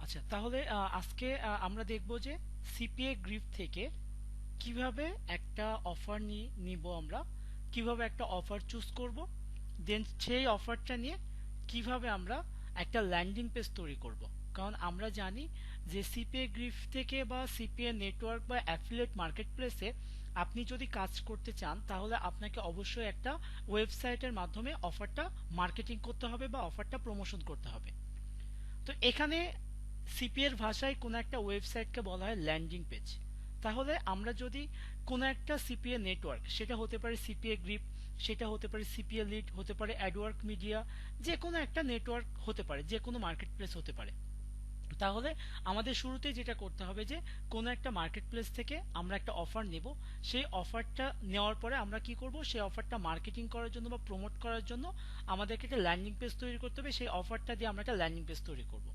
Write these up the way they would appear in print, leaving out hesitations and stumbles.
আচ্ছা, তাহলে আজকে আমরা দেখব যে সিপিএ গ্রিপ থেকে কিভাবে একটা অফার নিব আমরা, কিভাবে একটা অফার চুজ করব, দেন সেই অফারটা নিয়ে কিভাবে আমরা একটা ল্যান্ডিং পেজ তৈরি করব। কারণ আমরা জানি যে সিপিএ গ্রিপ থেকে বা সিপিএ নেটওয়ার্ক বা অ্যাফিলিয়েট মার্কেট প্লেসে আপনি যদি কাজ করতে চান তাহলে আপনাকে অবশ্যই একটা ওয়েবসাইটের মাধ্যমে অফারটা মার্কেটিং করতে হবে বা অফারটা প্রমোশন করতে হবে। তো এখানে সিপি এর ভাষায় কোনো একটা ওয়েবসাইটকে বলা হয় ল্যান্ডিং পেজ। তাহলে আমরা যদি কোনো একটা সিপিএ নেটওয়ার্ক, সেটা হতে পারে সিপিএ গ্রিপ, সেটা হতে পারে সিপিএ লিড, হতে পারে অ্যাডওয়ার্ক মিডিয়া, যে কোনো একটা নেটওয়ার্ক হতে পারে, যে কোনো মার্কেট প্লেস হতে পারে। তাহলে আমাদের শুরুতেই যেটা করতে হবে যে কোনো একটা মার্কেট প্লেস থেকে আমরা একটা অফার নেব। সেই অফারটা নেওয়ার পরে আমরা কি করব, সেই অফারটা মার্কেটিং করার জন্য বা প্রমোট করার জন্য আমাদেরকে একটা ল্যান্ডিং পেজ তৈরি করতে হবে। সেই অফারটা দিয়ে আমরা একটা ল্যান্ডিং পেজ তৈরি করব।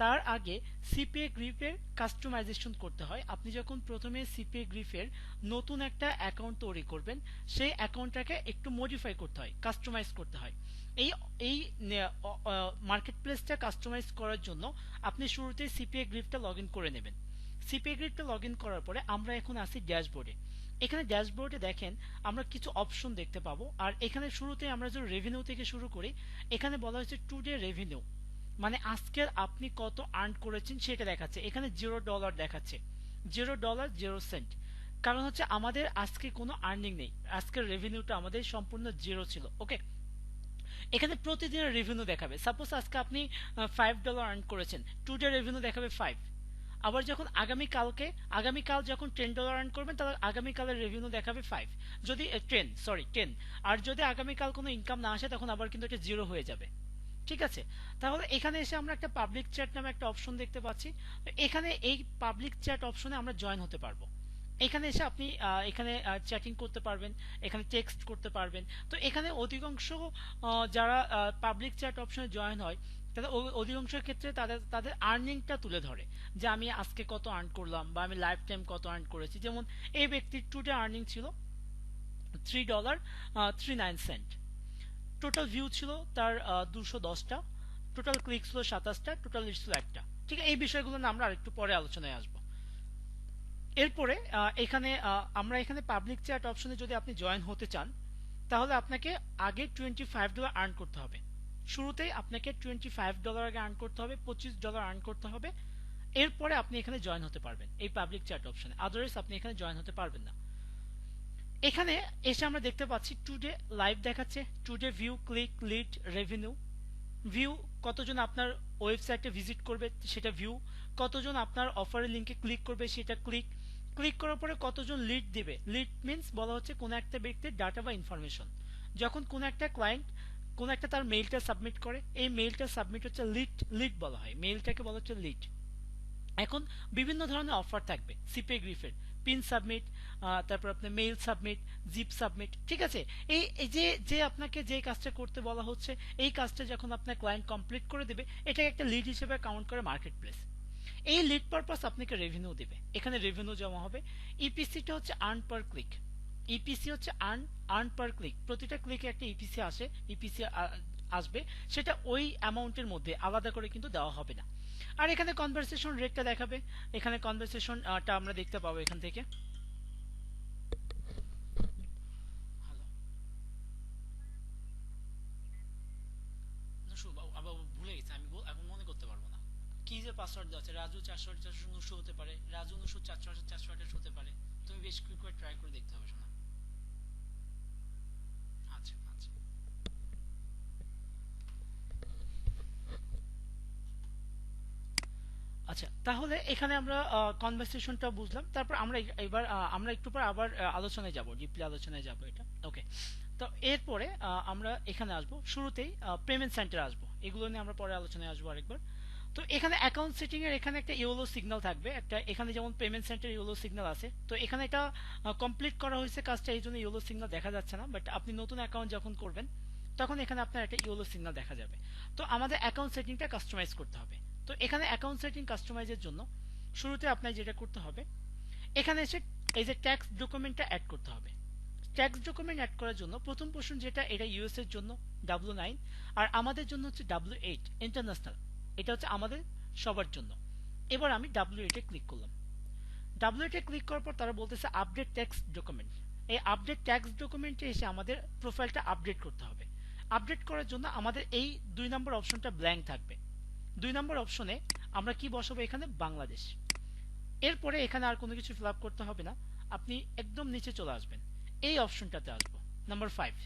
তার আগে সিপিএ গ্রিপের কাস্টমাইজেশন করতে হয়। আপনি যখন প্রথমে সিপিএ গ্রিপের নতুন একটা অ্যাকাউন্ট তৈরি করবেন, সেই অ্যাকাউন্টটাকে একটু মডিফাই করতে হয়, কাস্টমাইজ করতে হয়। এই এই মার্কেট প্লেসটা কাস্টমাইজ করার জন্য আপনি শুরুতেই সিপিএ গ্রিপটা লগ ইন করে নেবেন। সিপিএ গ্রিপটা লগ ইন করার পরে আমরা এখন আসি ড্যাশবোর্ডে। এখানে ড্যাশবোর্ডে দেখেন আমরা কিছু অপশন দেখতে পাবো। আর এখানে শুরুতে আমরা যদি রেভিনিউ থেকে শুরু করি, এখানে বলা হয়েছে টুডে রেভিনিউ, মানে আজকের আপনি কত আর্ন করেছেন সেটা দেখাচ্ছে। এখানে $0 দেখাচ্ছে, $0.0। কারণ হচ্ছে আমাদের আজকে কোনো আর্নিং নেই, আজকের রেভিনিউটা আমাদের সম্পূর্ণ জিরো ছিল। ওকে, এখানে প্রতিদিনের রেভিনিউ দেখাবে। সাপোজ আজকে আপনি $5 আর্ন করেছেন, টুডে রেভিনিউ দেখাবে 5। আবার যখন আগামীকাল যখন $10 আর্ন করবেন, তাহলে আগামীকালের রেভিনিউ দেখাবে 5। যদি 10, আর যদি আগামীকাল কোনো ইনকাম না আসে তখন আবার কিন্তু এটা জিরো হয়ে যাবে। ঠিক আছে, তাহলে এখানে এসে আমরা একটা পাবলিক চ্যাট নামে একটা অপশন দেখতে পাচ্ছি। তো এখানে এই পাবলিক চ্যাট অপশনে আমরা জয়েন হতে পারবো। এখানে এসে আপনি এখানে চ্যাটিং করতে পারবেন, এখানে টেক্সট করতে পারবেন। তো এখানে অধিকাংশ যারা পাবলিক চ্যাট অপশনে জয়েন হয়, তাদের অধিকাংশ ক্ষেত্রে তাদের তাদের আর্নিংটা তুলে ধরে, যে আমি আজকে কত আর্ন করলাম বা আমি লাইফ টাইম কত আর্ন করেছি। যেমন এই ব্যক্তির টুডে আর্নিং ছিল $3.39। টোটাল ভিউ ছিল তার 210টা, টোটাল ক্লিক ছিল 27টা, টোটাল লিস্ট ছিল একটা। ঠিক আছে, এই বিষয়গুলো না আমরা আরেকটু পরে আলোচনায় আসবো। এরপরে এখানে আমরা এখানে পাবলিক চ্যাট অপশনে যদি আপনি জয়েন হতে চান, তাহলে আপনাকে আগে $25 আর্ন করতে হবে। শুরুতেই আপনাকে $25 আগে আর্ন করতে হবে, $25 আর্ন করতে হবে। এরপরে আপনি এখানে জয়েন হতে পারবেন এই পাবলিক চ্যাট অপশনে, আদারওয়াইজ আপনি এখানে জয়েন হতে পারবেন না। এখানে এসে আমরা দেখতে পাচ্ছি টুডে লাইভ দেখাচ্ছে, today view, click, lead, revenue. View, কতজন আপনার ওয়েবসাইটে ভিজিট করবে সেটা ভিউ, কতজন আপনার অফারের লিংকে ক্লিক করবে সেটা ক্লিক, ক্লিক করার পরে কতজন লিড দিবে। লিড মিন্স বলা হচ্ছে কোন একটা ব্যক্তির ডাটা বা ইনফরমেশন। যখন কোন একটা ক্লায়েন্ট কোন একটা তার মেইলটা সাবমিট করে, এই মেইলটা সাবমিট হচ্ছে লিড, লিড বলা হয়, মেইলটাকে বলা হচ্ছে লিড। এখন বিভিন্ন ধরনের অফার থাকবে সিপে গ্রিফের, পিন সাবমিট, তারপর আপনার মেইল সাবমিট, জিপ সাবমিট। ঠিক আছে, এই এই যে যে আপনাকে যে কাজটা করতে বলা হচ্ছে, এই কাজটা যখন আপনার ক্লায়েন্ট কমপ্লিট করে দেবে, এটাকে একটা লিড হিসেবে কাউন্ট করে মার্কেট প্লেস। এই লিড পারপাস আপনাকে রেভিনিউ দেবে, এখানে রেভিনিউ জমা হবে। ইপিসিটা হচ্ছে আর্ন পার ক্লিক, ইপিসি হচ্ছে আর্ন আর্ন পার ক্লিক। প্রতিটা ক্লিকে একটা ইপিসি আসে, ইপিসি আসবে, সেটা ওই অ্যামাউন্টের মধ্যে আলাদা করে কিন্তু দেওয়া হবে না। আর এখানে কনভারসেশন রেটটা দেখাবে, এখানে কনভারসেশনটা আমরা দেখতে পাবো এখান থেকে। হ্যালো, আবার ভুলে গেছি আমি, এখন মনে করতে পারবো না কি যে পাসওয়ার্ড দেওয়া আছে। রাজু 400 হতে পারে, রাজু 400 হতে পারে। তুমি বেশ করে ট্রাই করে দেখতে হবে শোনা। আচ্ছা আচ্ছা, আচ্ছা, তাহলে এখানে আমরা কনভারসেশনটা বুঝলাম। তারপর আমরা এবার আমরা একটু পর আবার আলোচনায় যাব, ডিপলি আলোচনায় যাব এটা। ওকে, তো এরপরে আমরা এখানে আসব, শুরুতেই পেমেন্ট সেন্টার আসবো, এগুলো নিয়ে আমরা পরে আলোচনায় আসবো আরেকবার। তো এখানে অ্যাকাউন্ট সেটিং এর এখানে একটা ইয়েলো সিগন্যাল থাকবে একটা, এখানে যেমন পেমেন্ট সেন্টার ইয়েলো সিগন্যাল আছে, তো এখানে এটা কমপ্লিট করা হয়েছে কাজটা, এই জন্য ইয়েলো সিগন্যাল দেখা যাচ্ছে না। বাট আপনি নতুন অ্যাকাউন্ট যখন করবেন তখন এখানে আপনার একটা ইয়েলো সিগন্যাল দেখা যাবে। তো আমাদের অ্যাকাউন্ট সেটিংটা কাস্টমাইজ করতে হবে। তো এখানে অ্যাকাউন্ট সেটিং কাস্টমাইজের জন্য শুরুতে আপনার যেটা করতে হবে, এখানে এসে এই যে ট্যাক্স ডকুমেন্টটা অ্যাড করতে হবে। ট্যাক্স ডকুমেন্ট অ্যাড করার জন্য প্রথম পোর্শন যেটা, এটা ইউএস এর জন্য W9, আর আমাদের জন্য হচ্ছে W8 ইন্টারন্যাশনাল। এটা হচ্ছে আমাদের সবার জন্য। এবার আমি W8 এ ক্লিক করলাম। W8 এ ক্লিক করার পর তারা বলতেছে আপডেট টেক্সট ডকুমেন্ট। এই আপডেট টেক্সট ডকুমেন্টে এসে আমাদের প্রোফাইলটা আপডেট করতে হবে। আপডেট করার জন্য আমাদের এই 2 নম্বর অপশনটা ব্ল্যাঙ্ক থাকবে। 2 নম্বর অপশনে আমরা কি বসাবো, এখানে বাংলাদেশ। এরপরে এখানে আর কোনো কিছু ফিল আপ করতে হবে না, আপনি একদম নিচে চলে আসবেন, এই অপশনটাতে আসবো, নাম্বার 5।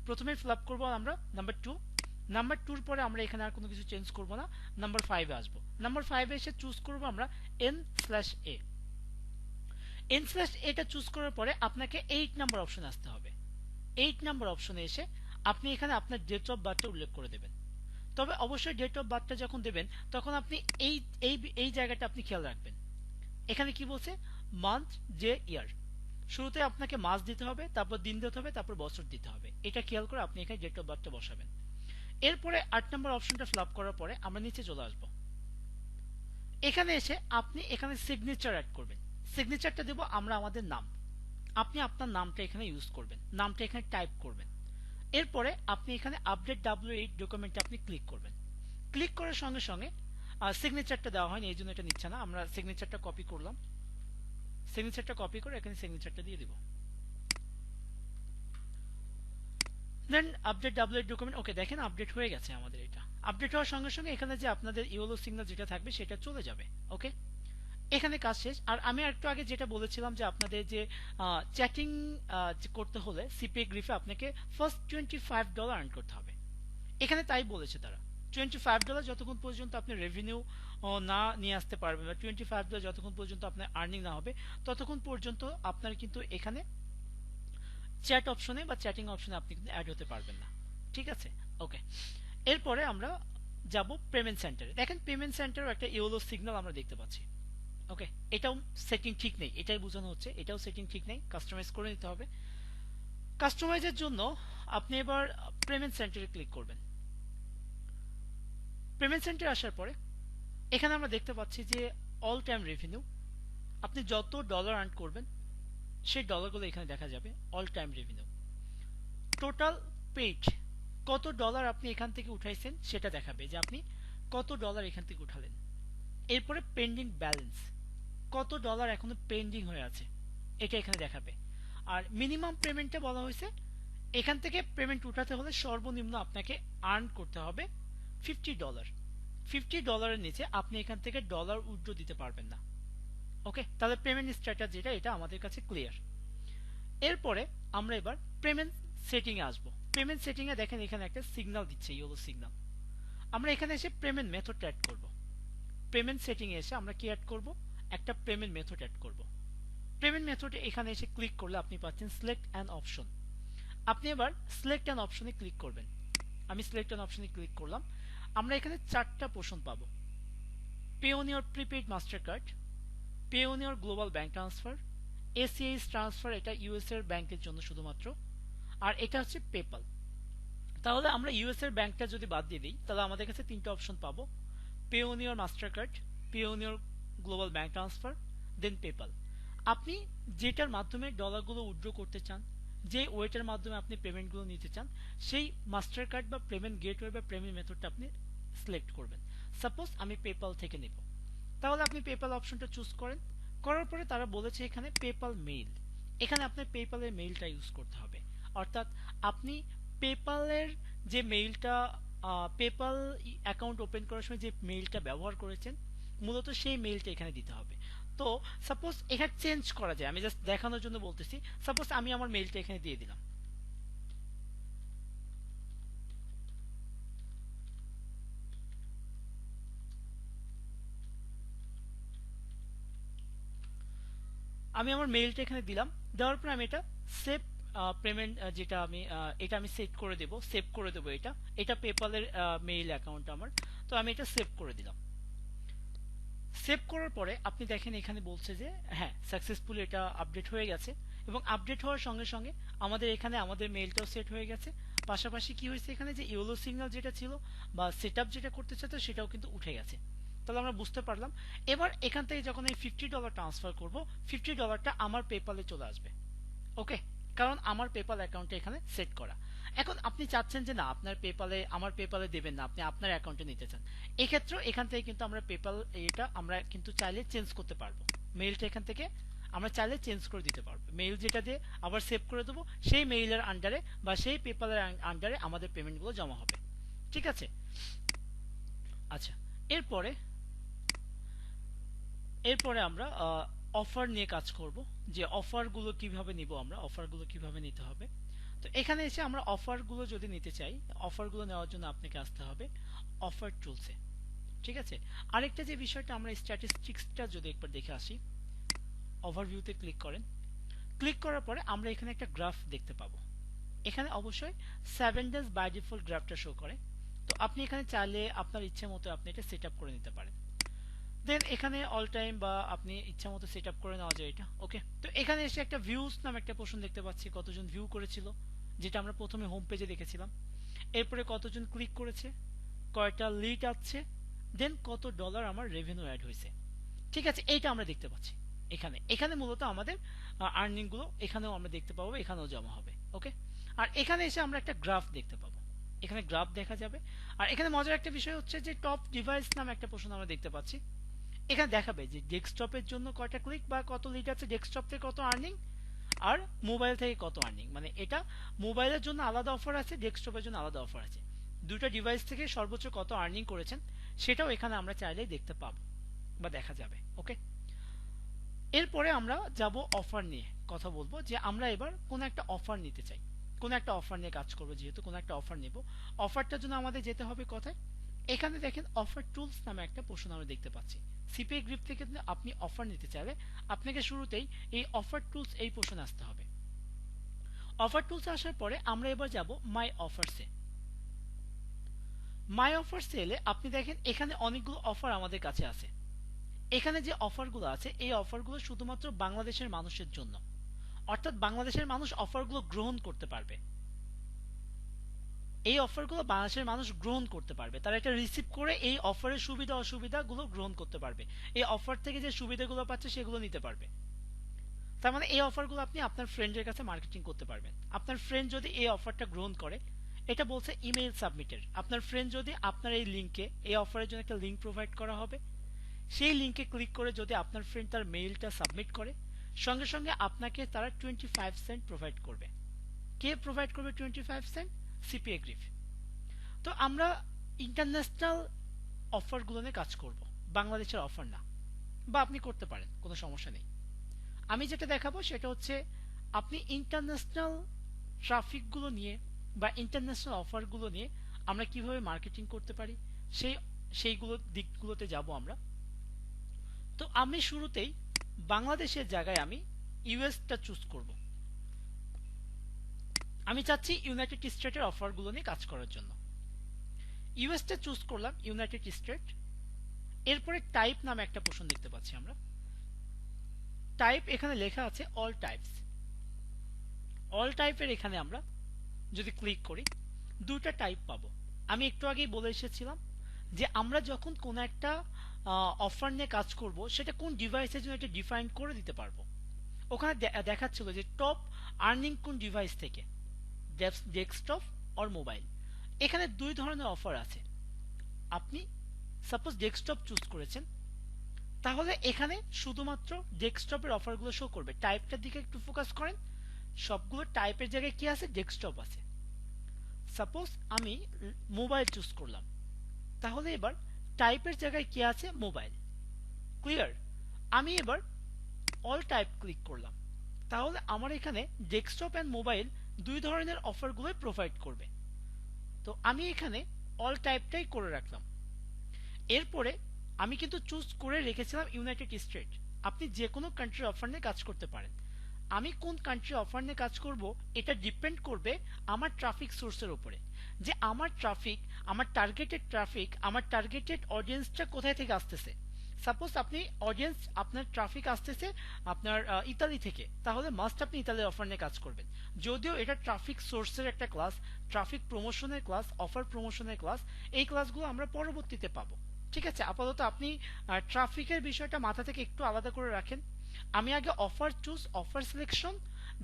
প্রথমে ফিল আপ করবো আমরা নাম্বার 2। নাম্বার 2 পরে আমরা এখানে আর কোনো কিছু চেঞ্জ করব না, নাম্বার 5 এ আসবো। নাম্বার 5 এ এসে চুজ করবো আমরা n/a। n/a চুজ করার পরে আপনাকে 8 নাম্বার অপশনে আসতে হবে। 8 নাম্বার অপশনে এসে আপনি এখানে আপনার ডেট অফ বার্থটা উল্লেখ করে দেবেন। তবে অবশ্যই ডেট অফ বার্থটা যখন দেবেন তখন আপনি এই এই এই জায়গাটা আপনি খেয়াল রাখবেন। এখানে কি বলছে, মান্থ, ডে, ইয়ার। শুরুতে আপনাকে মাস দিতে হবে, তারপর দিন দিতে হবে, তারপর বছর দিতে হবে। এটা খেয়াল করে আপনি এখানে ডেট অফ বার্থটা বসাবেন। এরপরে 8 নম্বর অপশনটা ফিল আপ করার পরে আমরা নিচে চলে আসবো। এখানে এসে আপনি এখানে সিগনেচার অ্যাড করবেন। সিগনেচারটা দেব আমরা আমাদের নাম। আপনি আপনার নামটা এখানে ইউজ করবেন, নামটা এখানে টাইপ করবেন। এরপরে আপনি এখানে আপডেট W8 ডকুমেন্টে আপনি ক্লিক করবেন। ক্লিক করার সঙ্গে সঙ্গে সিগনেচারটা দেওয়া হয়নি, এই জন্য এটা নিচ্ছে না। আমরা সিগনেচারটা কপি করলাম, সিগনেচারটা কপি করে এখানে সিগনেচারটা দিয়ে দিব। দেন আপডেট W8 ডকুমেন্ট, ওকে দেখেন আপডেট হয়ে গেছে আমাদের। এটা আপডেট হওয়ার সঙ্গে সঙ্গে এখানে যে আপনাদের ইয়েলো সিগন্যাল যেটা থাকবে সেটা চলে যাবে। ওকে, এখানে কাজ শেষ। আর আমি একটু আগে যেটা বলেছিলাম যে আপনাদের যে চ্যাটিং করতে হলে সিপিএ গ্রিফে আপনাকে ফার্স্ট $25 আর্ন করতে হবে। এখানে তাই বলেছে তারা, $25 যতক্ষণ পর্যন্ত আপনি রেভিনিউ না নিয়ে আসতে পারবেন, বা $25 যতক্ষণ পর্যন্ত আপনার আর্নিং না হবে ততক্ষণ পর্যন্ত আপনার কিন্তু এখানে চ্যাট অপশনে বা চ্যাটিং অপশনে আপনি কিন্তু অ্যাড হতে পারবেন না। ঠিক আছে, ওকে। এরপরে আমরা যাব পেমেন্ট সেন্টারে। দেখেন পেমেন্ট সেন্টারও একটা ইয়েলো সিগন্যাল আমরা দেখতে পাচ্ছি। ওকে, এটাও সেটিং ঠিক নেই, এটাই বোঝানো হচ্ছে এটাও সেটিং ঠিক নেই, কাস্টমাইজ করে নিতে হবে। কাস্টমাইজের জন্য আপনি এবার পেমেন্ট সেন্টারে ক্লিক করবেন। পেমেন্ট সেন্টারে আসার পরে এখানে আমরা দেখতে পাচ্ছি যে অল টাইম রেভিনিউ। আপনি যত ডলার আর্ন করবেন সেই ডলারগুলো এখানে দেখা যাবে, all time revenue. Total paid, কত ডলার আপনি এখান থেকে উঠাইছেন সেটা দেখাবে যে আপনি কত ডলার এখান থেকে উঠালেন। এরপরে পেন্ডিং ব্যালেন্স, কত ডলার এখনো পেন্ডিং হয়ে আছে এটা এখানে দেখাবে। আর মিনিমাম পেমেন্টে বলা হয়েছে এখান থেকে পেমেন্ট উঠাতে হলে সর্বনিম্ন আপনাকে আর্ন করতে হবে $50। $50 নিচে আপনি এখান থেকে ডলার উইথড্র দিতে পারবেন না। ওকে, তাহলে পেমেন্ট স্ট্যাটাস যেটা এটা আমাদের কাছে ক্লিয়ার। এরপরে আমরা এবার পেমেন্ট সেটিং এ আসবো। পেমেন্ট সেটিং এ দেখেন এখানে একটা সিগন্যাল দিচ্ছে, ইয়েলো সিগন্যাল। আমরা এখানে এসে পেমেন্ট মেথড অ্যাড করব। পেমেন্ট সেটিং এ এসে আমরা কি অ্যাড করব, একটা পেমেন্ট মেথড অ্যাড করব। পেমেন্ট মেথডে এখানে এসে ক্লিক করলে আপনি পাচ্ছেন সিলেক্ট অ্যান অপশন। আপনি এবার সিলেক্ট অ্যান অপশনে ক্লিক করবেন। আমি সিলেক্ট অ্যান অপশনে ক্লিক করলাম। আমরা এখানে 4টা পোর্শন পাবো, pay on your prepaid master card, pay on your global bank transfer, ACH transfer, এটা ইউএস এর ব্যাংকের জন্য শুধুমাত্র, আর এটা হচ্ছে পেপাল। তাহলে আমরা ইউএস এর ব্যাংকটা যদি বাদ দিয়ে দিই তাহলে আমাদের কাছে 3টা অপশন পাবো, pay on your master card, pay on your global bank transfer, then PayPal. আপনি যেটার মাধ্যমে ডলারগুলো উইথড্র করতে চান, যে ওয়েটার মাধ্যমে আপনি পেমেন্টগুলো নিতে চান, সেই মাস্টার কার্ড বা পেমেন্ট গেটওয়ে বা পেমেন্ট মেথডটা আপনি সিলেক্ট করবেন। সাপোজ আমি পেপাল থেকে নেব, তাহলে আপনি পেপাল অপশনটা চুজ করেন। করার পরে তারা বলেছে এখানে পেপাল মেইল, এখানে আপনার পেপালের মেইলটা ইউজ করতে হবে। অর্থাৎ আপনি পেপালের যে মেইলটা, পেপাল অ্যাকাউন্ট ওপেন করার সময় যে মেইলটা ব্যবহার করেছেন মূলত সেই মেইলটা এখানে দিতে হবে। তো সাপোজ এখানে চেঞ্জ করা যায়, আমি জাস্ট দেখানোর জন্য বলতেছি। সাপোজ আমি আমার মেইলটা এখানে দিয়ে দিলাম। আমি আমার মেইলটা এখানে দিলাম, দেওয়ার পর আমি এটা সেভ পেমেন্ট, যেটা আমি এটা আমি সেট করে দেব, সেভ করে দেব। এটা এটা পেপালের মেইল অ্যাকাউন্ট আমার, তো আমি এটা সেভ করে দিলাম। সেভ করার পরে আপনি দেখেন এখানে বলছে যে হ্যাঁ সাকসেসফুলি এটা আপডেট হয়ে গেছে, এবং আপডেট হওয়ার সঙ্গে সঙ্গে আমাদের এখানে আমাদের মেইলটাও সেট হয়ে গেছে। পাশাপাশি কি হয়েছে এখানে যে ইয়েলো সিগন্যাল যেটা ছিল বা সেটআপ যেটা করতে চাইতো সেটাও কিন্তু উঠে গেছে। তাহলে আমরা বুঝতে পারলাম এবার এখান থেকে যখন আমি $50 ট্রান্সফার করব, $50টা আমার পেপালে চলে আসবে। ওকে, কারণ আমার পেপাল অ্যাকাউন্টে এখানে সেট করা। এখন আপনি চাচ্ছেন যে না আপনার পেপালে আমার পেপালে দেবেন না, আপনি আপনার অ্যাকাউন্টে নিতে চান, এক্ষেত্রে এখান থেকে কিন্তু আমরা পেপাল এটা আমরা কিন্তু চাইলে চেঞ্জ করতে পারবো। মেইলটা এখান থেকে আমরা চাইলে চেঞ্জ করে দিতে পারবো। মেইল যেটা দিয়ে আবার সেভ করে দেবো, সেই মেইলের আন্ডারে বা সেই পেপালের আন্ডারে আমাদের পেমেন্টগুলো জমা হবে। ঠিক আছে? আচ্ছা, এরপরে এরপরে আমরা অফার নিয়ে কাজ করব, যে অফারগুলো কিভাবে নিব, আমরা অফারগুলো কিভাবে নিতে হবে। তো এখানে এসে আমরা অফারগুলো যদি নিতে চাই, অফারগুলো নেওয়ার জন্য আপনাকে আসতে হবে অফার টুলসে। ঠিক আছে? আরেকটা যে বিষয়টা, আমরা স্ট্যাটিস্টিক্সটা যদি একবার দেখে আসি, ওভারভিউতে ক্লিক করেন। ক্লিক করার পরে আমরা এখানে একটা গ্রাফ দেখতে পাবো। এখানে অবশ্যই 7 ডেজ বাই ডিফল্ট গ্রাফটা শো করে। তো আপনি এখানে চাইলে আপনার ইচ্ছে মতো আপনি এটা সেট আপ করে নিতে পারেন। দেন এখানে অল টাইম বা আপনি ইচ্ছা মতো সেট আপ করে নেওয়া যায় এটা। ওকে, তো এখানে এসে একটা ভিউজ নাম একটা পোর্শন দেখতে পাচ্ছি, কতজন ভিউ করেছিল, যেটা আমরা প্রথমে হোম পেজে দেখেছিলাম। এরপরে কতজন ক্লিক করেছে, কয়টা লিড আছে, দেন কত ডলার আমার রেভিনিউ অ্যাড হয়েছে। ঠিক আছে, এইটা আমরা দেখতে পাচ্ছি এখানে। এখানে মূলত আমাদের আর্নিং গুলো এখানেও আমরা দেখতে পাবো, এখানেও জমা হবে। ওকে, আর এখানে এসে আমরা একটা গ্রাফ দেখতে পাবো, এখানে গ্রাফ দেখা যাবে। আর এখানে মজার একটা বিষয় হচ্ছে যে টপ ডিভাইস নামে একটা পোর্শন আমরা দেখতে পাচ্ছি। এখানে দেখাবে যে ডেস্কটপের জন্য কয়টা ক্লিক বা কত লিড আছে, ডেস্কটপ থেকে কত আর্নিং, আর মোবাইল থেকে কত আর্নিং। মানে এটা মোবাইলের জন্য আলাদা অফার আছে, ডেস্কটপের জন্য আলাদা অফার আছে। দুটো ডিভাইস থেকে সর্বোচ্চ কত আর্নিং করেছেন সেটাও এখানে আমরা চাইলেই দেখতে পাবো বা দেখা যাবে। ওকে, এরপরে আমরা যাব অফার নিয়ে কথা বলবো, যে আমরা এবার কোন একটা অফার নিতে চাই, কোন একটা অফার নিয়ে কাজ করবো। যেহেতু কোন একটা অফার নেব, অফারটার জন্য আমাদের যেতে হবে কোথায়, এখানে দেখেন অফার টুলস নামে একটা পোর্শন আমরা দেখতে পাচ্ছি। সিপিএ গ্রিপ থেকে আপনি অফার নিতে চাইলে আপনাকে শুরুতেই এই অফার টুলস এই পোর্শনে আসতে হবে। অফার টুলস আসার পরে আমরা এবার যাব মাই অফারসে। মাই অফারসে এলে আপনি দেখেন এখানে অনেকগুলো অফার আমাদের কাছে আছে। এখানে যে অফারগুলো আছে এই অফারগুলো শুধুমাত্র বাংলাদেশের মানুষের জন্য, অর্থাৎ বাংলাদেশের মানুষ অফারগুলো গ্রহণ করতে পারবে। এই অফারগুলো বাংলাদেশের মানুষ গ্রহণ করতে পারবে, তারা এটা রিসিভ করে এই অফারের সুবিধা অসুবিধাগুলো গ্রহণ করতে পারবে, এই অফার থেকে যে সুবিধাগুলো পাচ্ছে সেগুলো নিতে পারবে। তার মানে এই অফারগুলো আপনি আপনার ফ্রেন্ডের কাছে মার্কেটিং করতে পারবেন। আপনার ফ্রেন্ড যদি এই অফারটা গ্রহণ করে, এটা বলছে ইমেইল সাবমিটের, আপনার ফ্রেন্ড যদি আপনার এই লিঙ্কে, এই অফারের জন্য একটা লিঙ্ক প্রোভাইড করা হবে, সেই লিঙ্কে ক্লিক করে যদি আপনার ফ্রেন্ড তার মেইলটা সাবমিট করে, সঙ্গে সঙ্গে আপনাকে তারা 25 সেন্ট প্রোভাইড করবে। কে প্রোভাইড করবে 25 সেন্ট? CPA grief. তো আমরা ইন্টারন্যাশনাল অফারগুলো নিয়ে কাজ করব, বাংলাদেশের অফার না। বা আপনি করতে পারেন, কোনো সমস্যা নেই। আমি যেটা দেখাবো সেটা হচ্ছে আপনি ইন্টারন্যাশনাল ট্রাফিকগুলো নিয়ে বা ইন্টারন্যাশনাল অফারগুলো নিয়ে আমরা কিভাবে মার্কেটিং করতে পারি, সেইগুলো দিকগুলোতে যাব আমরা। তো আমি শুরুতেই বাংলাদেশের জায়গায় আমি ইউএসটা চুজ করব। আমি চাচ্ছি ইউনাইটেড স্টেটের অফারগুলো নিয়ে কাজ করার জন্য। ইউএসটা চুজ করলাম, ইউনাইটেড স্টেট। এরপরে টাইপ নামে একটা পোর্শন দেখতে পাচ্ছি আমরা। টাইপ এখানে লেখা আছে অল টাইপস। অল টাইপের এখানে আমরা যদি ক্লিক করি, দুইটা টাইপ পাবো। আমি একটু আগেই বলে এসেছিলাম যে আমরা যখন কোন একটা অফার নিয়ে কাজ করব, সেটা কোন ডিভাইসের জন্য এটা ডিফাইন করে দিতে পারবো। ওখানে দেখাচ্ছিল যে টপ আর্নিং কোন ডিভাইস থেকে, ডেস্কটপ অর মোবাইল। এখানে দুই ধরনের অফার আছে। আপনি সাপোজ ডেস্কটপ চুজ করেছেন, তাহলে এখানে শুধুমাত্র ডেস্কটপের অফারগুলো শো করবে। টাইপটার দিকে একটু ফোকাস করেন, সবগুলো টাইপের জায়গায় কি আছে, ডেস্কটপ আছে। সাপোজ আমি মোবাইল চুজ করলাম, তাহলে এবার টাইপের জায়গায় কি আছে, মোবাইল। ক্লিয়ার? আমি এবার অল টাইপ ক্লিক করলাম, তাহলে আমার এখানে ডেস্কটপ এন্ড মোবাইল দুই ধরনের অফারগুলোই প্রোভাইড করবে। তো আমি এখানে অল টাইপটাই করে রাখলাম। এরপরে আমি কিন্তু চুজ করে রেখেছিলাম ইউনাইটেড স্টেট। আপনি যে কোনো কান্ট্রি অফার নিয়ে কাজ করতে পারেন। আমি কোন কান্ট্রি অফার নিয়ে কাজ করব এটা ডিপেন্ড করবে আমার ট্রাফিক সোর্সের উপরে, যে আমার ট্রাফিক, আমার টার্গেটেড ট্রাফিক, আমার টার্গেটেড অডিয়েন্সটা কোথায় থেকে আসতেছে। সাপোজ আপনি অডিয়েন্স, আপনার ট্রাফিক আসতেছে আপনার ইতালি থেকে, তাহলে মাস্ট আপনি ইতালির অফার নিয়ে কাজ করবেন। যদিও এটা ট্রাফিক সোর্সের একটা ক্লাস, ট্রাফিক প্রমোশনের ক্লাস, অফার প্রমোশনের ক্লাস, এই ক্লাসগুলো আমরা পরবর্তীতে পাবো। ঠিক আছে, আপাতত আপনি ট্রাফিকের বিষয়টা মাথা থেকে একটু আলাদা করে রাখেন। আমি আগে অফার চুজ, অফার সিলেকশন,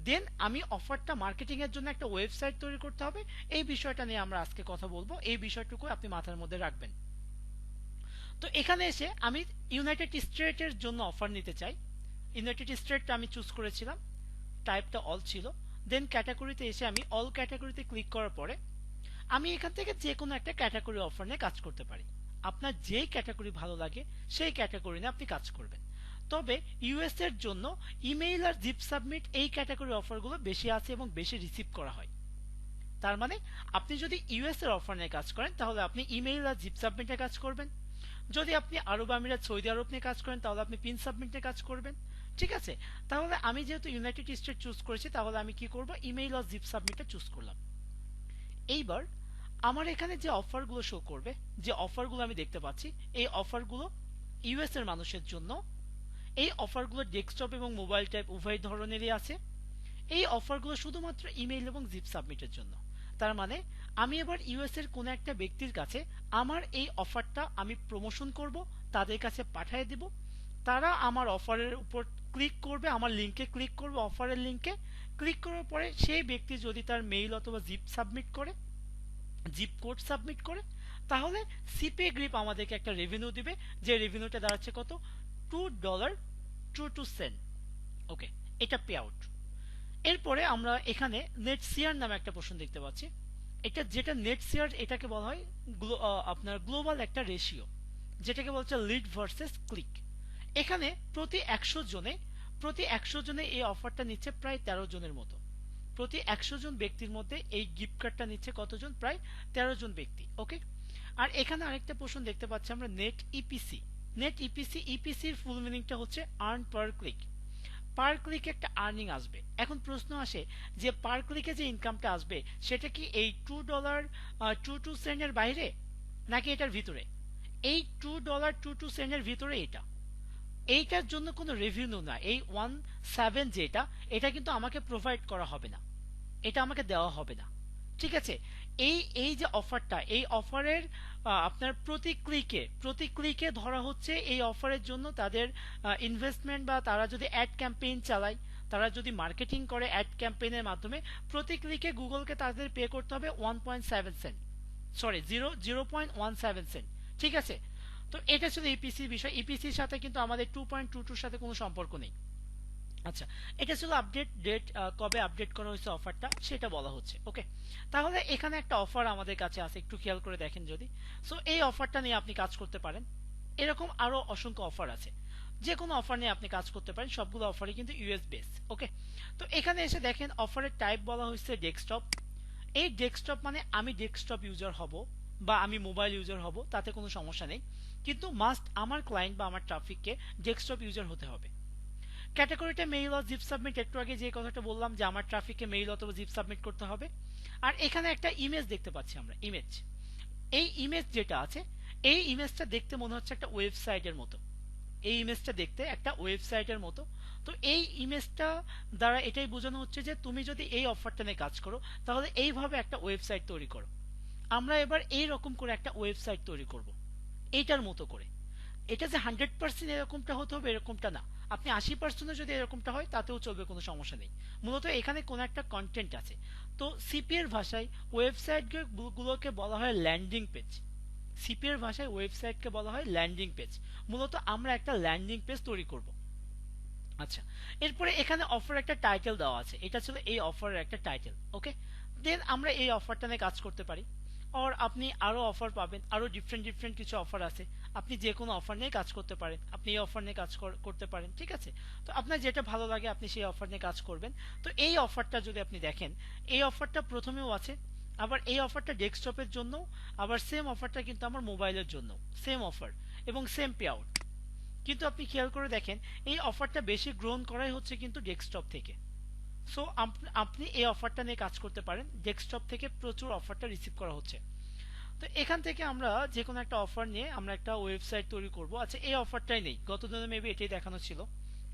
দেন আমি অফারটা মার্কেটিং এর জন্য একটা ওয়েবসাইট তৈরি করতে হবে। এই বিষয়টা নিয়ে আমরা আজকে কথা বলবো, এই বিষয়টুকু আপনি মাথার মধ্যে রাখবেন। তো এখানে এসে আমি ইউনাইটেড স্টেটের জন্য অফার নিতে চাই। ইউনাইটেড স্টেটটা আমি চুজ করেছিলাম, টাইপটা অল ছিল। দেন ক্যাটাগরিতে এসে আমি অল ক্যাটাগরিতে ক্লিক করার পরে আমি এখান থেকে যে কোনো একটা ক্যাটাগরি অফার নিয়ে কাজ করতে পারি। আপনার যেই ক্যাটাগরি ভালো লাগে সেই ক্যাটাগরি নিয়ে আপনি কাজ করবেন। তবে ইউএস এর জন্য ইমেইল আর জিপ সাবমিট এই ক্যাটাগরি অফারগুলো বেশি আছে এবং বেশি রিসিভ করা হয়। তার মানে আপনি যদি ইউএস এর অফার নিয়ে কাজ করেন তাহলে আপনি ইমেইল আর জিপ সাবমিটে কাজ করবেন। যদি আপনি আরব আমিরাত সৌদি আরব নিয়ে কাজ করেন তাহলে আপনি পিন সাবমিট নিয়ে কাজ করবেন। ঠিক আছে, তাহলে আমি যেহেতু ইউনাইটেড স্টেট চুজ করেছি তাহলে আমি কি করব, ইমেইল আর জিপ সাবমিটটা চুজ করলাম। এইবার আমার এখানে যে অফারগুলো শো করবে, যে অফারগুলো আমি দেখতে পাচ্ছি, এই অফারগুলো ইউএস এর মানুষের জন্য। এই অফারগুলো ডেস্কটপ এবং মোবাইল টাইপ উভয় ধরনেরই আছে। এই অফারগুলো শুধুমাত্র ইমেইল এবং জিপ সাবমিটের জন্য। তার মানে আমি এবার ইউএস এর কোন একটা ব্যক্তির কাছে আমার এই অফারটা আমি প্রমোশন করব, তাদের কাছে পাঠিয়ে দিব। তারা আমার অফারের উপর ক্লিক করবে, আমার লিংকে ক্লিক করবে, অফারের লিংকে ক্লিক করার পরে সেই ব্যক্তি যদি তার মেইল অথবা জিপ সাবমিট করে, জিপ কোড সাবমিট করে, তাহলে সিপিএ গ্রিপ আমাদেরকে একটা রেভিনিউ দিবে, যে রেভিনিউটা দাঁড়াচ্ছে কত, $2.22। ওকে, এটা পে আউট। এরপরে আমরা এখানে নেট শেয়ার নামে একটা পোর্শন দেখতে পাচ্ছি। এটা যেটা নেট শেয়ার, এটাকে বলা হয় আপনার গ্লোবাল একটা রেশিও, যেটাকে বলছে লিড ভার্সেস ক্লিক। এখানে প্রতি একশো জনে এই অফারটা নিচ্ছে প্রায় 13 জনের মতো। প্রতি 100 জন ব্যক্তির মধ্যে এই গিফট কার্ডটা নিচ্ছে কতজন, প্রায় 13 জন ব্যক্তি। ওকে, আর এখানে আরেকটা পোর্শন দেখতে পাচ্ছি আমরা, নেট ইপিসি। নেট ইপিসি, ইপিসির ফুল মিনিংটা হচ্ছে আর্ন পার ক্লিক। পার ক্লিকে একটা আর্নিং আসবে। এখন প্রশ্ন আসে যে পার ক্লিকে যে ইনকামটা আসবে সেটা কি এই $2.22 বাইরে নাকি এটার ভিতরে? এই $2.22 ভিতরে। এইটার জন্য কোনো রেভিনিউ না, এই 17 যেটা, এটা কিন্তু আমাকে প্রোভাইড করা হবে না, এটা আমাকে দেওয়া হবে না। ঠিক আছে, এই এই যে অফারটা, এই অফারের আপনার প্রতি ক্লিকে ধরা হচ্ছে এই অফারের জন্য তাদের ইনভেস্টমেন্ট, বা তারা যদি অ্যাড ক্যাম্পেইন চালায়, তারা যদি মার্কেটিং করে অ্যাড ক্যাম্পেইনের মাধ্যমে, প্রতি ক্লিকে গুগলকে তাদের পে করতে হবে 1.7 সেন্ট, সরি 0.17 সেন্ট। ঠিক আছে, তো এটা ছিল ইপিসির বিষয়। ইপিসির সাথে কিন্তু আমাদের 2.22 সাথে কোনো সম্পর্ক নেই। আচ্ছা, এটা ছিল আপডেট ডেট, কবে আপডেট করা হয়েছে অফারটা সেটা বলা হচ্ছে। ওকে, তাহলে এখানে একটা অফার আমাদের কাছে আছে, একটু খেয়াল করে দেখেন যদি। সো এই অফারটা নিয়ে আপনি কাজ করতে পারেন। এরকম আরো অসংখ্য অফার আছে, যে কোনো অফার নিয়ে আপনি কাজ করতে পারেন, সবগুলো অফারই কিন্তু ইউএস বেস। ওকে, তো এখানে এসে দেখেন অফারের টাইপ বলা হয়েছে ডেস্কটপ। এই ডেস্কটপ মানে আমি ডেস্কটপ ইউজার হব বা আমি মোবাইল ইউজার হব, তাতে কোনো সমস্যা নেই, কিন্তু মাস্ট আমার ক্লায়েন্ট বা আমার ট্রাফিককে ডেস্কটপ ইউজার হতে হবে। ক্যাটাগরিটা মেইল ও জিপ সাবমিট, একটু আগে যে কথাটা বললাম যে আমার ট্রাফিককে মেইল অথবা জিপ সাবমিট করতে হবে। আর এখানে একটা ইমেজ দেখতে পাচ্ছি আমরা, ইমেজ। এই ইমেজ যেটা আছে, এই ইমেজটা দেখতে মনে হচ্ছে একটা ওয়েবসাইটের মতো। এই ইমেজটা দেখতে একটা ওয়েবসাইটের মতো। তো এই ইমেজটা দ্বারা এটাই বোঝানো হচ্ছে যে তুমি যদি এই অফারটা নিয়ে কাজ করো তাহলে এইভাবে একটা ওয়েবসাইট তৈরি করো। আমরা এবার এই রকম করে একটা ওয়েবসাইট তৈরি করব, এইটার মতো করে। এটা যে 100% এরকমটা হতে হবে এরকমটা না, আপনি 80% যদি এরকমটা হয় তাতেও চলবে, কোনো সমস্যা নেই। মূলত এখানে কোন একটা কন্টেন্ট আছে। তো সিপি এর ভাষায় ওয়েবসাইট গুলোকে বলা হয় ল্যান্ডিং পেজ। সিপি এর ভাষায় ওয়েবসাইটকে বলা হয় ল্যান্ডিং পেজ। মূলত আমরা একটা ল্যান্ডিং পেজ তৈরি করব। আচ্ছা, এরপরে এখানে অফার একটা টাইটেল দেওয়া আছে, এটা ছিল এই অফারের একটা টাইটেল। ওকে, দেন আমরা এই অফারটা নিয়ে কাজ করতে পারি। আর আপনি আরো অফার পাবেন, আরো ডিফারেন্ট ডিফারেন্ট কিছু অফার আছে, আপনি যে কোনো অফার নিয়ে কাজ করতে পারেন, আপনি এই অফার নিয়ে কাজ করতে পারেন। ঠিক আছে, তো আপনার যেটা ভালো লাগে আপনি সেই অফার নিয়ে কাজ করবেন। তো এই অফারটা যদি আপনি দেখেন, এই অফারটা প্রথমেও আছে, আবার এই অফারটা ডেস্কটপের জন্য, আবার সেম অফারটা কিন্তু আমার মোবাইলের জন্য, সেম অফার এবং সেম পে আউট। কিন্তু আপনি খেয়াল করে দেখেন এই অফারটা বেশি গ্রহণ করাই হচ্ছে কিন্তু ডেস্কটপ থেকে। সো আপনি এই অফারটা নিয়ে কাজ করতে পারেন, ডেস্কটপ থেকে প্রচুর অফারটা রিসিভ করা হচ্ছে। তো এখান থেকে আমরা যে কোনো একটা অফার নিয়ে আমরা একটা ওয়েবসাইট তৈরি করব। আচ্ছা, এই অফারটাই নেই, গত দিনে মেবি এটাই দেখানো ছিল,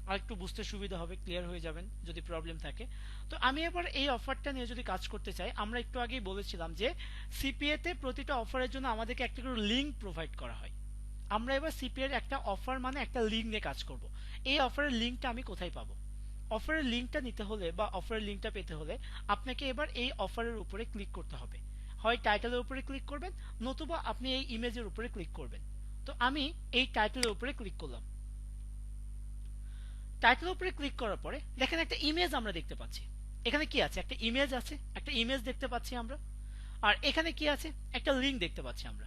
আর একটু বুঝতে সুবিধা হবে, ক্লিয়ার হয়ে যাবেন যদি প্রবলেম থাকে। তো আমি এবার এই অফারটা নিয়ে যদি কাজ করতে চাই, আমরা একটু আগেই বলেছিলাম যে সিপিএ তে প্রতিটা অফারের জন্য আমাদেরকে একটা করে লিংক প্রোভাইড করা হয়। আমরা এবার সিপিএ এর একটা অফার মানে একটা লিংক নিয়ে কাজ করব। এই অফারের লিংকটা আমি কোথায় পাবো? অফারের লিঙ্কটা নিতে হলে বা অফারের লিঙ্কটা পেতে হলে আপনাকে এবার এই অফারের উপরে ক্লিক করতে হবে। হয় টাইটেলের উপরে ক্লিক করবেন, নতুবা আপনি এই ইমেজের উপরে ক্লিক করবেন। তো আমি এই টাইটেলের উপরে ক্লিক করলাম। টাইটেলের উপরে ক্লিক করার পরে দেখেন একটা ইমেজ আমরা দেখতে পাচ্ছি। এখানে কি আছে? একটা ইমেজ আছে, একটা ইমেজ দেখতে পাচ্ছি আমরা। আর এখানে কি আছে? একটা লিঙ্ক দেখতে পাচ্ছি আমরা।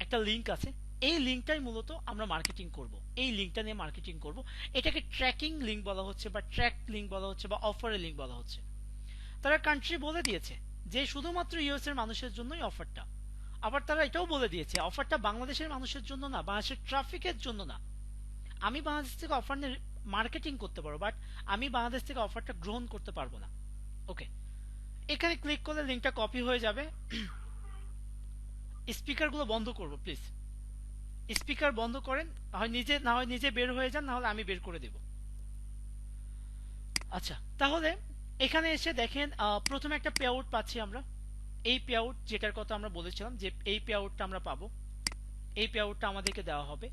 একটা লিঙ্ক আছে। এই লিঙ্কটাই মূলত আমরা মার্কেটিং করব। এই লিঙ্কটা নিয়ে মার্কেটিং করব। এটাকে ট্র্যাকিং লিঙ্ক বলা হচ্ছে বা ট্র্যাক লিঙ্ক বলা হচ্ছে বা অফারের লিঙ্ক বলা হচ্ছে। তারা কান্ট্রি বলে দিয়েছে যে শুধুমাত্র ইউএস এর মানুষের জন্যই অফারটা। আবার তারা এটাও বলে দিয়েছে অফারটা বাংলাদেশের মানুষের জন্য না, বাংলাদেশের ট্রাফিকের জন্য না। আমি বাংলাদেশ থেকে অফার নিয়ে মার্কেটিং করতে পারবো, বাট আমি বাংলাদেশ থেকে অফারটা গ্রহণ করতে পারবো না। ওকে, এখানে ক্লিক করলে লিঙ্কটা কপি হয়ে যাবে। স্পিকারগুলো বন্ধ করবো প্লিজ। স্পিকার বন্ধ করেন, হয় নিজে না হয় নিজে বের হয়ে যান, না হলে আমি বের করে দেব। আচ্ছা, তাহলে এখানে এসে দেখেন প্রথমে একটা পে আউট পাচ্ছি আমরা। এই পে আউট যেটার কথা আমরা বলেছিলাম যে এই পে আউটটা আমরা পাবো, এই পে আউটটা আমাদেরকে দেওয়া হবে।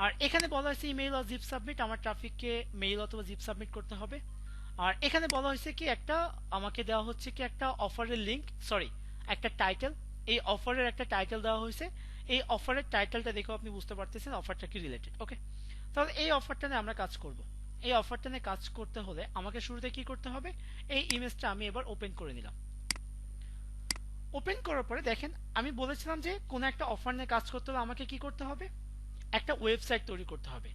আর এখানে বলা হয়েছে ইমেইল আর জিপ সাবমিট, আমার ট্রাফিককে মেইল অথবা জিপ সাবমিট করতে হবে। আর এখানে বলা হয়েছে কি একটা আমাকে দেওয়া হচ্ছে কি একটা অফারের লিংক, সরি একটা টাইটেল। এই অফারের একটা টাইটেল দেওয়া হয়েছে। এই অফারের টাইটেলটা দেখেও আপনি বুঝতে পারতেছেন অফারটা কি রিলেটেড। ওকে, তাহলে এই অফারটা নিয়ে আমরা কাজ করব। এই অফারটা নিয়ে কাজ করতে হলে আমাকে শুরুতে কি করতে হবে? এই ইমেজটা আমি এবার ওপেন করে নিলাম। ওপেন করার পরে দেখেন আমি বলেছিলাম যে কোনো একটা অফার নিয়ে কাজ করতে হলে আমাকে কি করতে হবে? একটা ওয়েবসাইট তৈরি করতে হবে।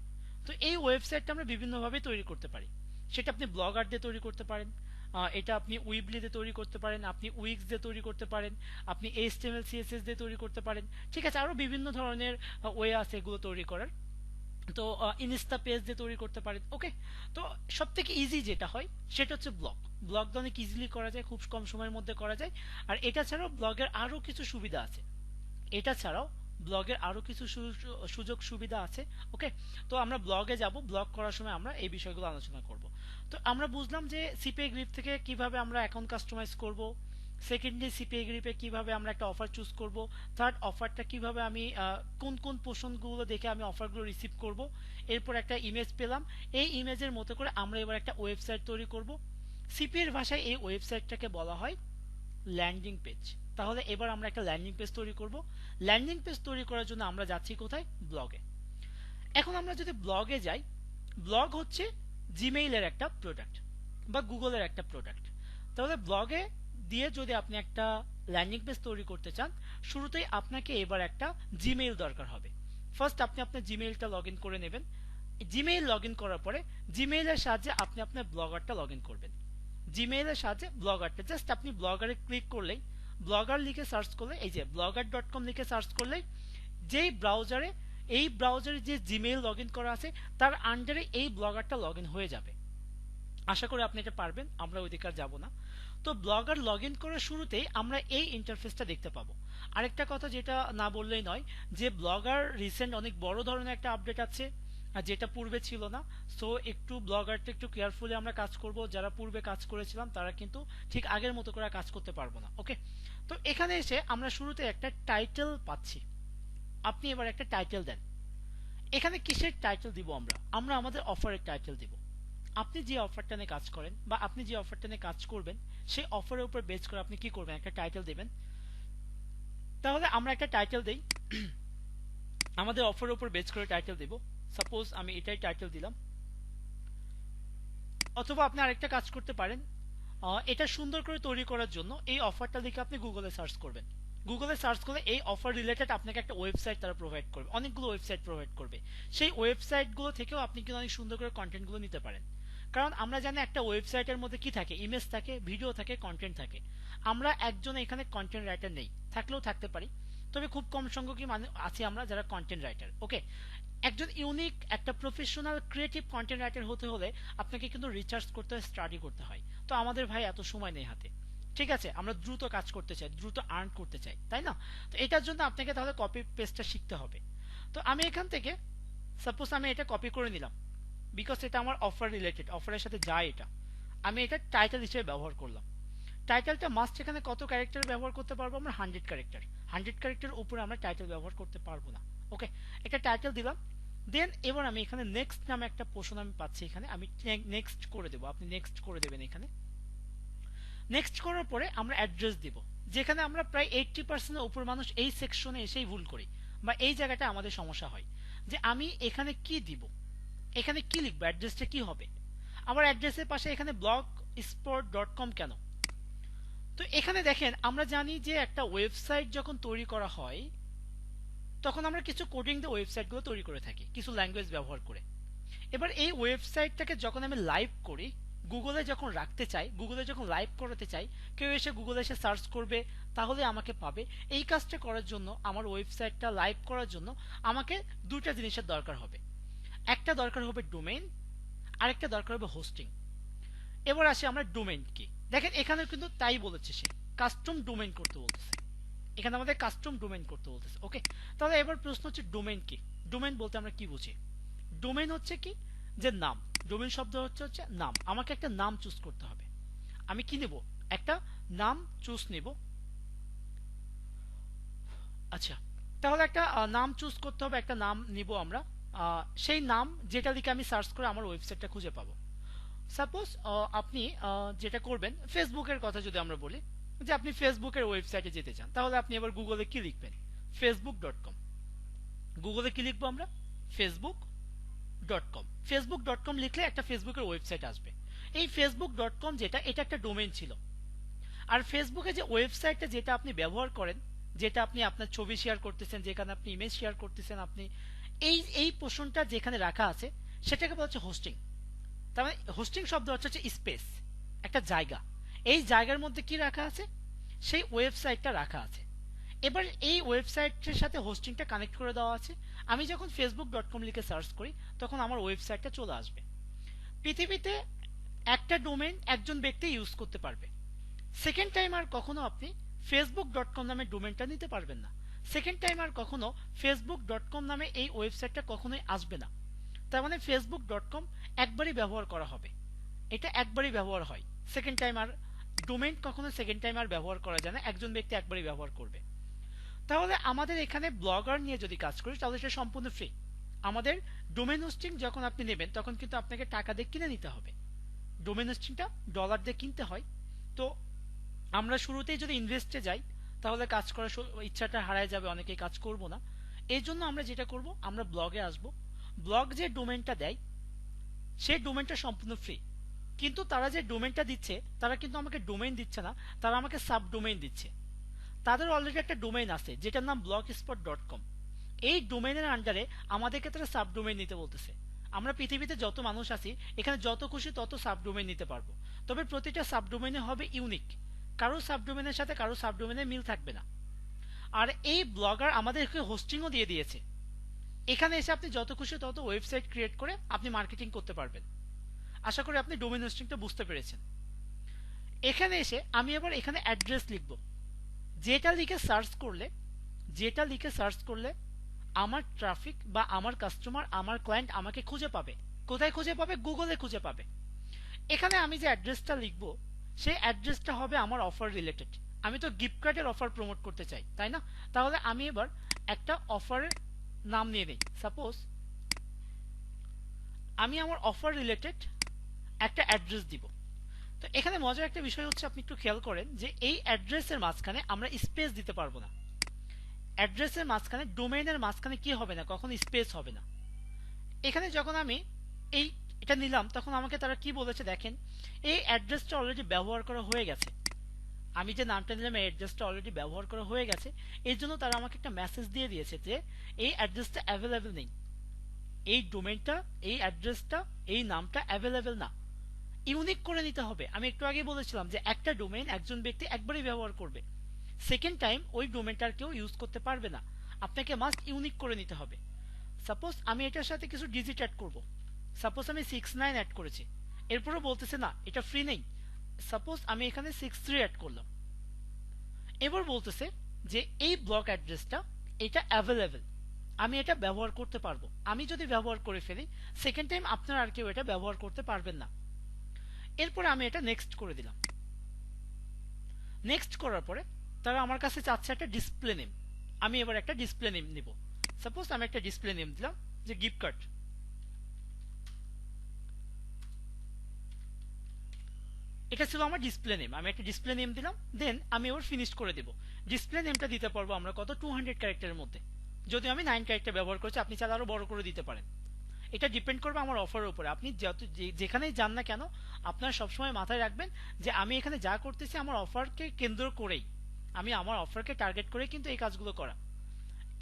তো এই ওয়েবসাইটটা আমরা বিভিন্নভাবে তৈরি করতে পারি। সেটা আপনি ব্লগার দিয়ে তৈরি করতে পারেন, এটা আপনি উইবলি দিয়ে তৈরি করতে পারেন, আপনি উইক্স দিয়ে তৈরি করতে পারেন, আপনি এইচটিএমএল সিএসএস দিয়ে তৈরি করতে পারেন। ঠিক আছে, আরো বিভিন্ন ধরনের ওয়ে আছে এগুলো তৈরি করার। তো ইনস্টা পেজ দিয়ে তৈরি করতে পারেন। ওকে, তো সব থেকে ইজি যেটা হয় সেটা হচ্ছে ব্লগ। ব্লগ দিয়ে অনেক ইজিলি করা যায়, খুব কম সময়ের মধ্যে করা যায়। আর এটা ছাড়াও ব্লগের আরো কিছু সুবিধা আছে। এটা ছাড়াও ব্লগের আরো কিছু সুযোগ সুবিধা আছে। ওকে, তো আমরা ব্লগে যাব, ব্লগ করার সময় আমরা এই বিষয়গুলো আলোচনা করব। তো আমরা বুঝলাম যে সিপিএ গ্রিপ থেকে কিভাবে আমরা অ্যাকাউন্ট কাস্টমাইজ করব, সেকেন্ডলি সিপিএ গ্রিপে কিভাবে আমরা একটা অফার চুজ করব, থার্ড অফারটা কিভাবে আমি কোন কোন পোর্শনগুলো দেখে আমি অফারগুলো রিসিভ করব। এরপর একটা ইমেজ পেলাম, এই ইমেজের মতো করে আমরা এবার একটা ওয়েবসাইট তৈরি করব। সিপিএর ভাষায় এই ওয়েবসাইটটাকে বলা হয় ল্যান্ডিং পেজ। তাহলে এবার আমরা একটা ল্যান্ডিং পেজ তৈরি করব। ল্যান্ডিং পেজ তৈরি করার জন্য আমরা যাচ্ছি কোথায়? ব্লগে। এখন আমরা যদি ব্লগে যাই, ব্লগ হচ্ছে জিমেইলের একটা প্রোডাক্ট বা গুগলের একটা প্রোডাক্ট। তাহলে ব্লগে দিয়ে যদি আপনি একটা ল্যান্ডিং পেজ তৈরি করতে চান, শুরুতেই আপনাকে এবার একটা জিমেইল দরকার হবে। ফার্স্ট আপনি আপনার জিমেইলটা লগ ইন করে নেবেন। জিমেইল লগ ইন করার পরে জিমেইলের সাহায্যে আপনি আপনার ব্লগারটা লগ ইন করবেন। জিমেইলের সাহায্যে ব্লগারটা জাস্ট আপনি ব্লগারে ক্লিক করলেই, ব্লগার লিখে সার্চ করলে, এই যে blogger.com লিখে সার্চ করলেই যেই ব্রাউজারে, এই ব্রাউজারে যে জিমেইল লগ ইন করা আছে তার আন্ডারে এই ব্লগারটা লগ ইন হয়ে যাবে। আশা করি আপনি এটা পারবেন, আমরা ওই দিকে আর যাবো না। তো ব্লগার লগ ইন করার শুরুতেই আমরা এই ইন্টারফেসটা দেখতে পাবো। আরেকটা কথা যেটা না বললেই নয়, যে ব্লগার রিসেন্ট অনেক বড় ধরনের একটা আপডেট আছে, আর যেটা পূর্বে ছিল না। সো একটু ব্লগারটা একটু কেয়ারফুলি আমরা কাজ করব। যারা পূর্বে কাজ করেছিলাম তারা কিন্তু ঠিক আগের মতো করে কাজ করতে পারবো না। ওকে, তো এখানে এসে আমরা শুরুতে একটা টাইটেল পাচ্ছি। আপনি এবার একটা টাইটেল দেন। এখানে কিসের টাইটেল দিব? আমরা আমরা আমাদের অফারের টাইটেল দিব। আপনি যে অফারটা নিয়ে কাজ করেন বা আপনি যে অফারটা নিয়ে কাজ করবেন, সেই অফারের উপর বেস করে আপনি কি করবেন? একটা টাইটেল দেবেন। তাহলে আমরা একটা টাইটেল দেই, আমাদের অফারের উপর বেস করে টাইটেল দেব। সাপোজ আমি এটাই টাইটেল দিলাম। অথবা আপনি আরেকটা কাজ করতে পারেন, এটা সুন্দর করে তৈরি করার জন্য এই অফারটা লিখে আপনি গুগলে সার্চ করবেন। গুগলে সার্চ করলে এই অফার রিলেটেড আপনাকে একটা ওয়েবসাইট তারা প্রোভাইড করবে, অনেকগুলো ওয়েবসাইট প্রোভাইড করবে। সেই ওয়েবসাইটগুলো থেকেও আপনি কিন্তু অনেক সুন্দর করে কন্টেন্টগুলো নিতে পারেন। কারণ আমরা জানি একটা ওয়েবসাইটের মধ্যে কি থাকে? ইমেজ থাকে, ভিডিও থাকে, কন্টেন্ট থাকে। আমরা একজন এখানে কন্টেন্ট রাইটার নেই, থাকলেও থাকতে পারি, তবে খুব কম সংখ্যকই মানে আছি আমরা যারা কন্টেন্ট রাইটার। ওকে, একজন ইউনিক একটা প্রফেশনাল ক্রিয়েটিভ কন্টেন্ট রাইটার হতে হলে আপনাকে কিন্তু রিসার্চ করতে হয়, স্টাডি করতে হয়। তো আমাদের ভাই এত সময় নেই হাতে। ঠিক আছে, আমরা দ্রুত কাজ করতে চাই, দ্রুত আর্ন করতে চাই, তাই না? তো এটার জন্য আপনাকে তাহলে কপি পেস্টটা শিখতে হবে। তো আমি এখান থেকে সাপোজ আমি এটা কপি করে নিলাম, বিকজ এটা আমার অফার রিলেটেড, অফারের সাথে যায় এটা। আমি এটা টাইটেল হিসেবে ব্যবহার করলাম। টাইটেলটা মাস্ট এখানে কত ক্যারেক্টার ব্যবহার করতে পারবো? আমরা 100 ক্যারেক্টার। 100 ক্যারেক্টার উপরে আমরা টাইটেল ব্যবহার করতে পারবো না। ওকে, একটা টাইটেল দিলাম। দেন এবার আমি এখানে নেক্সট নামে একটা পোর্শন আমি পাচ্ছি, এখানে আমি নেক্সট করে দেবো, আপনি নেক্সট করে দেবেন। এখানে নেক্সট করার পরে আমরা অ্যাড্রেস দিব, যেখানে আমরা প্রায় 80% উপর মানুষ এই সেকশনে এসেই ভুল করি, বা এই জায়গাটা আমাদের সমস্যা হয় যে আমি এখানে কি দিব, এখানে কি লিখবো, অ্যাড্রেসটা কি হবে। আবার অ্যাড্রেসের পাশে এখানে blogspot.com কেন? তো এখানে দেখেন, আমরা জানি যে একটা ওয়েবসাইট যখন তৈরি করা হয় তখন আমরা কিছু কোডিং দিয়ে ওয়েবসাইটগুলো তৈরি করে থাকি কিছু ল্যাঙ্গুয়েজ ব্যবহার করে। এবার এই ওয়েবসাইটটাকে যখন আমি লাইভ করি, গুগলে যখন রাখতে চাই, গুগলে যখন লাইভ করাতে চাই, কেউ এসে গুগলে এসে সার্চ করবে, তাহলে আমাকে পাবে। এই কাজটা করার জন্য, আমার ওয়েবসাইটটা লাইভ করার জন্য আমাকে দুইটা জিনিসের দরকার হবে। একটা দরকার হবে ডোমেইন, আরেকটা দরকার হবে হোস্টিং। এবার আসি আমরা ডোমেইন কি। দেখেন এখানে কিন্তু তাই বলেছে, সে কাস্টম ডোমেইন করতে বলতেছে, এখানে আমাদের কাস্টম ডোমেইন করতে বলতেছে। ওকে, তাহলে এবার প্রশ্ন হচ্ছে ডোমেইন কি। ডোমেইন বলতে আমরা কি বুঝি? ডোমেইন হচ্ছে কি, যে নাম। ডোমেইন শব্দ হচ্ছে নাম। আমাকে একটা নাম চুজ করতে হবে। আমি কি নেব? একটা নাম চুজ নেব। আচ্ছা, তাহলে একটা নাম চুজ করতে হবে, একটা নাম নিব আমরা। সেই নাম যেটা দিকে আমি সার্চ করে আমার ওয়েবসাইটটা খুঁজে পাবো। সাপোজ আপনি যেটা করবেন, ফেসবুকের কথা যদি আমরা বলি, যে আপনি ফেসবুকের ওয়েবসাইটে যেতে চান, তাহলে আপনি এবার গুগলে কি লিখবেন? facebook.com। গুগলে কি লিখবো আমরা? facebook.com। facebook.com লিখলে একটা ফেসবুকের ওয়েবসাইট আসবে। এই facebook.com যেটা, এটা একটা ডোমেইন ছিল। আর ফেসবুকে যে ওয়েবসাইটটা যেটা আপনি ব্যবহার করেন, যেটা আপনি আপনার ছবি শেয়ার করতেছেন, যেখানে আপনি ইমেজ শেয়ার করতেছেন, আপনি এই এই পোর্শনটা যেখানে রাখা আছে সেটাকে বলা হচ্ছে হোস্টিং। তার মানে হোস্টিং শব্দ হচ্ছে স্পেস, একটা জায়গা। এই জায়গার মধ্যে কি রাখা আছে? সেই ওয়েবসাইটটা রাখা আছে। এবার এই ওয়েবসাইটের সাথে হোস্টিংটা কানেক্ট করে দেওয়া আছে। আমি যখন facebook.com লিখে সার্চ করি, তখন আমার ওয়েবসাইটটা চলে আসবে। পৃথিবীতে একটা ডোমেইন একজন ব্যক্তি ইউজ করতে পারবে। সেকেন্ড টাইম আর কখনো আপনি facebook.com নামে ডোমেইনটা নিতে পারবেন না। সেকেন্ড টাইম আর কখনো facebook.com নামে এই ওয়েবসাইটটা কখনোই আসবে না। তার মানে facebook.com একবারই ব্যবহার করা হবে, এটা একবারই ব্যবহার হয়। সেকেন্ড টাইম আর ডোমেইন কখনো সেকেন্ড টাইম আর ব্যবহার করা যায় না, একজন ব্যক্তি একবারই ব্যবহার করবে। তাহলে আমাদের এখানে ব্লগার নিয়ে যদি কাজ করি, তাহলে সেটা সম্পূর্ণ ফ্রি। আমাদের ডোমেইন হোস্টিং যখন আপনি নেবেন, তখন কিন্তু আপনাকে টাকা দিয়ে কিনে নিতে হবে। ডোমেইন হোস্টিংটা ডলার দিয়ে কিনতে হয়। তো আমরা শুরুতেই যদি ইনভেস্টে যাই, তাহলে কাজ করার ইচ্ছাটা হারায় যাবে, অনেকেই কাজ করব না। এই জন্য আমরা যেটা করব, আমরা ব্লগে আসব। ব্লগ যে ডোমেইনটা দেয়, সেই ডোমেইনটা সম্পূর্ণ ফ্রি। কিন্তু তারা যে ডোমেইনটা দিচ্ছে, তারা কিন্তু আমাকে ডোমেইন দিচ্ছে না, তারা আমাকে সাব ডোমেইন দিচ্ছে। তাদের অলরেডি একটা ডোমেইন আছে যেটার নাম blogspot.com। এই ডোমেইনের আন্ডারে আমাদেরকে তারা সাব ডোমেইন নিতে বলতেছে। আমরা পৃথিবীতে যত মানুষ আছি, এখানে যত খুশি তত সাব ডোমেইন নিতে পারবো। তবে প্রতিটা সাব ডোমেইনে হবে ইউনিক। কারো সাব ডোমেইনের সাথে কারো সাব ডোমেইনের মিল থাকবে না। আর এই ব্লগার আমাদেরকে হোস্টিংও দিয়ে দিয়েছে। এখানে এসে আপনি যত খুশি তত ওয়েবসাইট ক্রিয়েট করে আপনি মার্কেটিং করতে পারবেন। আশা করি আপনি ডোমেইন হোস্টিংটা বুঝতে পেরেছেন। এখানে এসে আমি আবার এখানে অ্যাড্রেস লিখব। যেটা লিখে সার্চ করলে, যেটা লিখে সার্চ করলে আমার ট্রাফিক বা আমার কাস্টমার, আমার ক্লায়েন্ট আমাকে খুঁজে পাবে। কোথায় খুঁজে পাবে? গুগলে খুঁজে পাবে। এখানে আমি যে অ্যাড্রেসটা লিখবো, সেই অ্যাড্রেসটা হবে আমার অফার রিলেটেড। আমি তো গিফট কার্ডের অফার প্রমোট করতে চাই, তাই না? তাহলে আমি এবার একটা অফারের নাম নিয়ে নিই। সাপোজ আমি আমার অফার রিলেটেড একটা অ্যাড্রেস দিব। তো এখানে মজার একটা বিষয় হচ্ছে, আপনি একটু খেয়াল করেন যে এই অ্যাড্রেসের মাঝখানে আমরা স্পেস দিতে পারবো না। অ্যাড্রেসের মাঝখানে, ডোমেইনের মাঝখানে কি হবে না, কখনো স্পেস হবে না। এখানে যখন আমি এই এটা নিলাম, তখন আমাকে তারা কি বলেছে দেখেন, এই অ্যাড্রেসটা অলরেডি ব্যবহার করা হয়ে গেছে। আমি যে নামটা নিলাম, এই অ্যাড্রেসটা অলরেডি ব্যবহার করা হয়ে গেছে। এই জন্য তারা আমাকে একটা মেসেজ দিয়ে দিয়েছে যে এই অ্যাড্রেসটা অ্যাভেলেবেল নেই, এই ডোমেইনটা, এই অ্যাড্রেসটা, এই নামটা অ্যাভেলেবেল না। ইউনিক করে নিতে হবে। আমি একটু আগে বলেছিলাম যে একটা ডোমেইন একজন ব্যক্তি একবারই ব্যবহার করবে। সেকেন্ড টাইম ওই ডোমেইনটার কেউ ইউজ করতে পারবে না। আপনাকে মাস্ট ইউনিক করে নিতে হবে। সাপোজ আমি এটার সাথে কিছু ডিজিট অ্যাড করব। সাপোজ আমি 69 অ্যাড করেছি, এরপরও বলতেছে না এটা ফ্রি নেই। সাপোজ আমি এখানে 63 অ্যাড করলাম, এবার বলতেছে যে এই ব্লক অ্যাড্রেসটা এটা অ্যাভেলেবেল, আমি এটা ব্যবহার করতে পারবো। আমি যদি ব্যবহার করে ফেলি, সেকেন্ড টাইম আপনার আর কেউ এটা ব্যবহার করতে পারবেন না। এরপরে আমি এটা নেক্সট করে দিলাম। নেক্সট করার পরে তারা আমার কাছে চাচ্ছে একটা ডিসপ্লে নেম। আমি এবার একটা ডিসপ্লে নেম নিব। সাপোজ আমি একটা ডিসপ্লে নেম দিলাম যে গিফট কার্ড, এটা ছিল আমার ডিসপ্লে নেম, আমি একটা ডিসপ্লে নেম দিলাম, দেন আমি এবার ফিনিশ করে দেব। ডিসপ্লে নেমটা দিতে পারবো আমরা কত, 200 ক্যারেক্টারের মধ্যে, যদিও আমি 9 ক্যারেক্টার ব্যবহার করছি, আপনি চাইলে আরো বড় করে দিতে পারেন। এটা ডিপেন্ড করবে আমার অফারের উপরে। আপনি যেখানেই যান না কেন, আপনারা সবসময় মাথায় রাখবেন যে আমি এখানে যা করতেছি আমার অফারকে কেন্দ্র করেই, আমি আমার অফারকে টার্গেট করে কিন্তু এই কাজগুলো করা।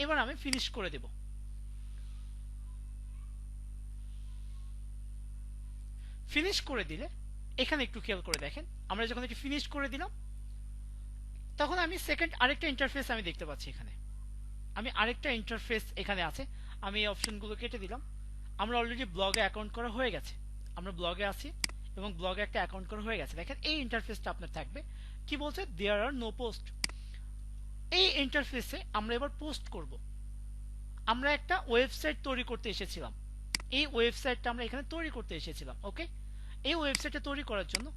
এবার আমি ফিনিশ করে দেব। ফিনিশ করে দিলে এখানে একটু খেয়াল করে দেখেন, আমরা যখন এটি ফিনিশ করে দিলাম তখন আমি সেকেন্ড আরেকটা ইন্টারফেস আমি দেখতে পাচ্ছি এখানে। আমি আরেকটা ইন্টারফেস এখানে আছে, আমি এই অপশনগুলো কেটে দিলাম। আমরা অলরেডি ব্লগে অ্যাকাউন্ট করা হয়ে গেছে, আমরা ব্লগে আছি এবং ব্লগে একটা অ্যাকাউন্ট করা হয়ে গেছে। দেখেন এই ইন্টারফেসটা আপনার থাকবে, কি বলছে, দেয়ার আর নো পোস্ট। এই ইন্টারফেসে আমরা এবার পোস্ট করব। আমরা একটা ওয়েবসাইট তৈরি করতে এসেছিলাম, এই ওয়েবসাইটটা আমরা এখানে তৈরি করতে এসেছিলাম। ওকে, এই ওয়েবসাইটটা তৈরি করার জন্য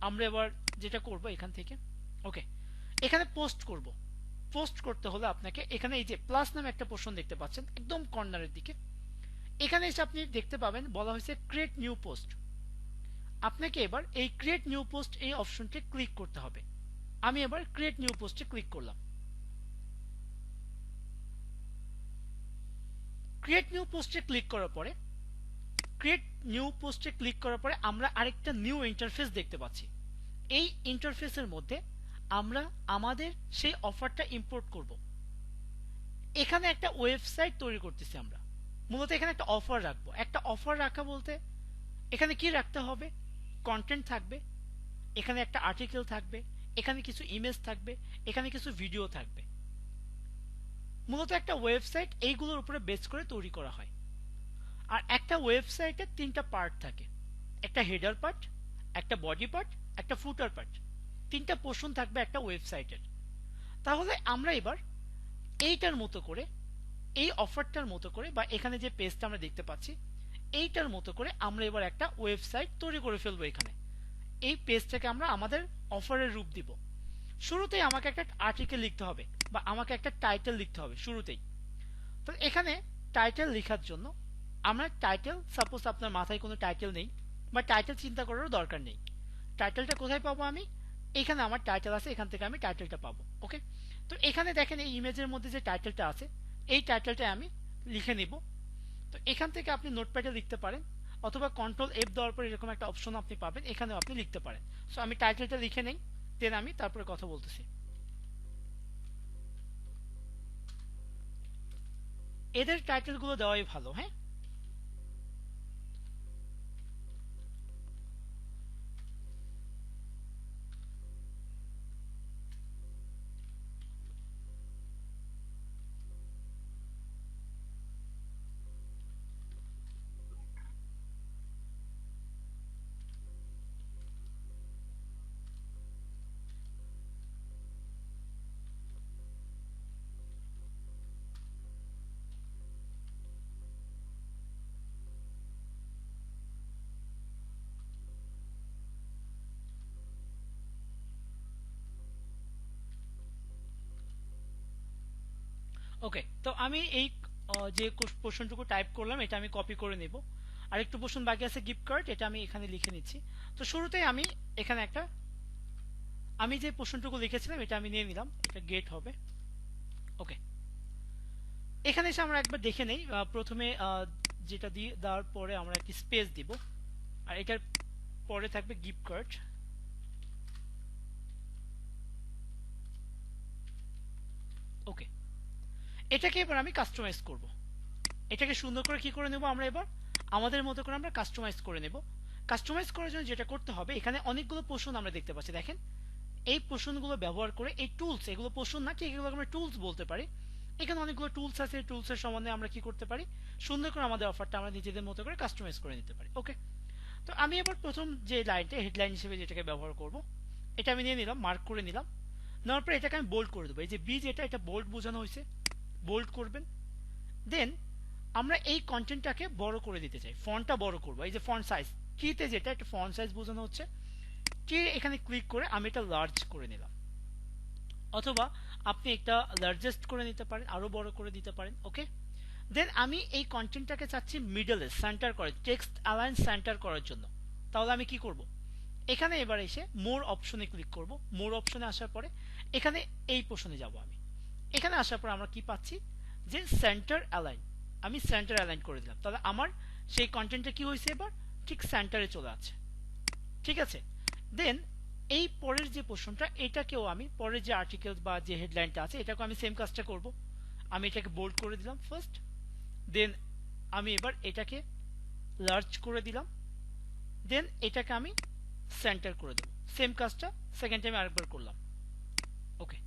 আমরা এবার যেটা করব এখান থেকে, ওকে, এখানে পোস্ট করব। পোস্ট করতে হলে আপনাকে এখানে এই যে প্লাস নামে একটা পোর্শন দেখতে পাচ্ছেন একদম কর্নারের দিকে, এখানে এসে আপনি দেখতে পাবেন বলা হয়েছে ক্রিয়েট নিউ পোস্ট। আপনাকে এবার এই ক্রিয়েট নিউ পোস্ট এই অপশনটি ক্লিক করতে হবে। আমি এবার ক্রিয়েট নিউ পোস্টে ক্লিক করলাম। ক্রিয়েট নিউ পোস্টে ক্লিক করার পরে আমরা আরেকটা নিউ ইন্টারফেস দেখতে পাচ্ছি। এই ইন্টারফেসের মধ্যে আমরা আমাদের সেই অফারটা ইম্পোর্ট করব। এখানে একটা ওয়েবসাইট তৈরি করতেছি আমরা, মূলত এখানে একটা অফার রাখবো। একটা অফার রাখা বলতে এখানে কি রাখতে হবে, কন্টেন্ট থাকবে, এখানে একটা আর্টিকেল থাকবে, এখানে কিছু ইমেজ থাকবে, এখানে কিছু ভিডিও থাকবে। মূলত একটা ওয়েবসাইট এইগুলোর উপরে বেস করে তৈরি করা হয়। আর একটা ওয়েবসাইটের তিনটা পার্ট থাকে, একটা হেডার পার্ট, একটা বডি পার্ট, একটা ফুটার পার্ট। তিনটা পোর্শন থাকবে একটা ওয়েবসাইটের। তাহলে আমরা এবার এইটার মতো করে, এই অফারটার মতো করে, বা এখানে যে পেজটা আমরা দেখতে পাচ্ছি এইটার মতো করে আমরা এবার একটা ওয়েবসাইট তৈরি করে ফেলবো। এখানে এই পেজটাকে আমরা আমাদের অফারের রূপ দিব। শুরুতেই আমাকে একটা আর্টিকেল লিখতে হবে বা আমাকে একটা টাইটেল লিখতে হবে শুরুতেই। তো এখানে টাইটেল লেখার জন্য আমরা টাইটেল, সাপোজ আপনার মাথায় কোনো টাইটেল নেই বা টাইটেল চিন্তা করারও দরকার নেই, টাইটেলটা কোথায় পাবো, আমি এখানে আমার টাইটেল আছে, এখান থেকে আমি টাইটেলটা পাবো। ওকে, তো এখানে দেখেন এই ইমেজের মধ্যে যে টাইটেলটা আছে এই টাইটেলটা আমি লিখে নিব। তো এখান থেকে আপনি নোটপ্যাডে লিখতে পারেন অথবা কন্ট্রোল এফ দেওয়ার পর এরকম একটা অপশন আপনি পাবেন, এখানেও আপনি লিখতে পারেন। সো আমি টাইটেলটা লিখে নেই, দেন আমি তারপরে কথা বলতেছি। এদের টাইটেলগুলো দেওয়াই ভালো, হ্যাঁ। ওকে, তো আমি এই যে পোর্শনটুকু টাইপ করলাম এটা আমি কপি করে নেব। আর একটু পোর্শন বাকি আছে গিফট কার্ড, এটা আমি এখানে লিখে নিচ্ছি। তো শুরুতেই আমি এখানে একটা, আমি যে পোর্শনটুকু লিখেছিলাম এটা আমি নিয়ে নিলাম, এটা গেট হবে। ওকে, এখানে এসে আমরা একবার দেখে নেই, প্রথমে যেটা দিয়ে দেওয়ার পরে আমরা একটি স্পেস দিব, আর এটার পরে থাকবে গিফট কার্ড। ওকে, এটাকে এবার আমি কাস্টমাইজ করব। এটাকে সুন্দর করে কি করে নেব, আমরা এবার আমাদের মতো করে আমরা কাস্টমাইজ করে নেব। কাস্টমাইজ করার জন্য যেটা করতে হবে, এখানে অনেকগুলো পোর্শন আমরা দেখতে পাচ্ছি, দেখেন এই পোর্শনগুলো ব্যবহার করে এই টুলস, এগুলো পোর্শন না ঠিক, এগুলো আমরা টুলস বলতে পারি। এখানে অনেকগুলো টুলস আছে, টুলসের সম্বন্ধে আমরা কি করতে পারি, সুন্দর করে আমাদের অফারটা আমরা নিজেদের মতো করে কাস্টমাইজ করে নিতে পারি। ওকে, তো আমি এবার প্রথম যে লাইনটা হেডলাইন হিসেবে যেটাকে ব্যবহার করব, এটা আমি নিয়ে নিলাম, মার্ক করে নিলাম। নেওয়ার পরে এটাকে আমি বোল্ড করে দেবো, এই যে বি যেটা, এটা বোল্ড বোঝানো হয়েছে, বোল্ড করবেন। দেন আমরা এই কন্টেন্টটাকে বড় করে দিতে চাই, ফন্টটা বড় করবো, এই যে ফন্ট সাইজ কিতে যেটা, একটা ফন্ট সাইজ বোঝানো হচ্ছে, কি এখানে ক্লিক করে আমি এটা লার্জ করে নিলাম। অথবা আপনি একটা লার্জেস্ট করে নিতে পারেন, আরো বড় করে দিতে পারেন। ওকে, দেন আমি এই কন্টেন্টটাকে চাচ্ছি মিডলে সেন্টার করে, টেক্সট অ্যালাইন সেন্টার করার জন্য। তাহলে আমি কি করব, এখানে এবার এসে মোর অপশনে ক্লিক করব। মোর অপশনে আসার পরে এখানে এই পোর্শনে যাব আমি। এখানে আসার পর আমরা কি পাচ্ছি যে সেন্টার অ্যালাইন, আমি সেন্টার অ্যালাইন করে দিলাম। তাহলে আমার সেই কন্টেন্টটা কি হয়েছে, এবার ঠিক সেন্টারে চলে আছে। ঠিক আছে, দেন এই পরের যে পোর্শনটা, এটাকেও আমি পরের যে আর্টিকেল বা যে হেডলাইনটা আছে এটাকেও আমি সেম কাজটা করব। আমি এটাকে বোল্ড করে দিলাম ফার্স্ট, দেন আমি এবার এটাকে লার্জ করে দিলাম, দেন এটাকে আমি সেন্টার করে দেবো। সেম কাজটা সেকেন্ড টাইম আরেকবার করলাম। ওকে,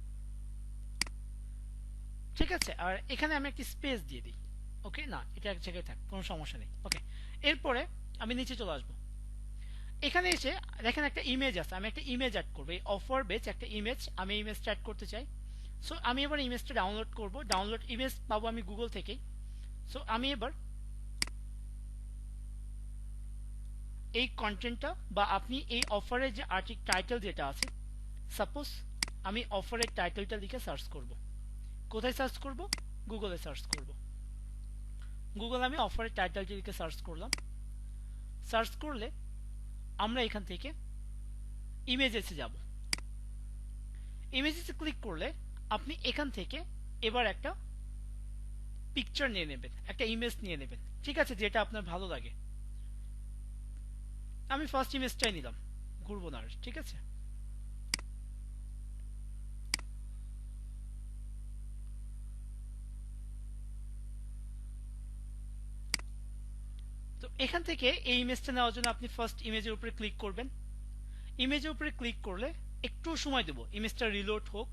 ঠিক আছে। আর এখানে আমি একটি স্পেস দিয়ে দিই। ওকে, না এটা এক জায়গায় থাক, কোনো সমস্যা নেই। ওকে, এরপরে আমি নিচে চলে আসবো। এখানে এসে দেখেন একটা ইমেজ আছে, আমি একটা ইমেজ অ্যাড করবো। এই অফার বেচ একটা ইমেজ, আমি ইমেজটা অ্যাড করতে চাই। সো আমি এবার ইমেজটা ডাউনলোড করব। ডাউনলোড ইমেজ পাবো আমি গুগল থেকেই। সো আমি এবার এই কন্টেন্টটা বা আপনি এই অফারের যে টাইটেল যেটা আছে, সাপোজ আমি অফারের টাইটেলটা লিখে সার্চ করব। কোথায় সার্চ করব, গুগলে সার্চ করব। গুগল আমি অফারের টাইটেলটা লিখে সার্চ করলাম। সার্চ করলে আমরা এখান থেকে ইমেজেসে যাব। ইমেজেসে ক্লিক করলে আপনি এখান থেকে এবার একটা পিকচার নিয়ে নেবেন, একটা ইমেজ নিয়ে নেবেন। ঠিক আছে, যেটা আপনার ভালো লাগে। আমি ফার্স্ট ইমেজটাই নিলাম, ঘুরবো না আর। ঠিক আছে, তো এখান থেকে এই ইমেজটা নেওয়ার জন্য আপনি ফার্স্ট ইমেজের উপরে ক্লিক করবেন। ইমেজের উপরে ক্লিক করলে একটু সময় দেবো ইমেজটা রিলোড হোক।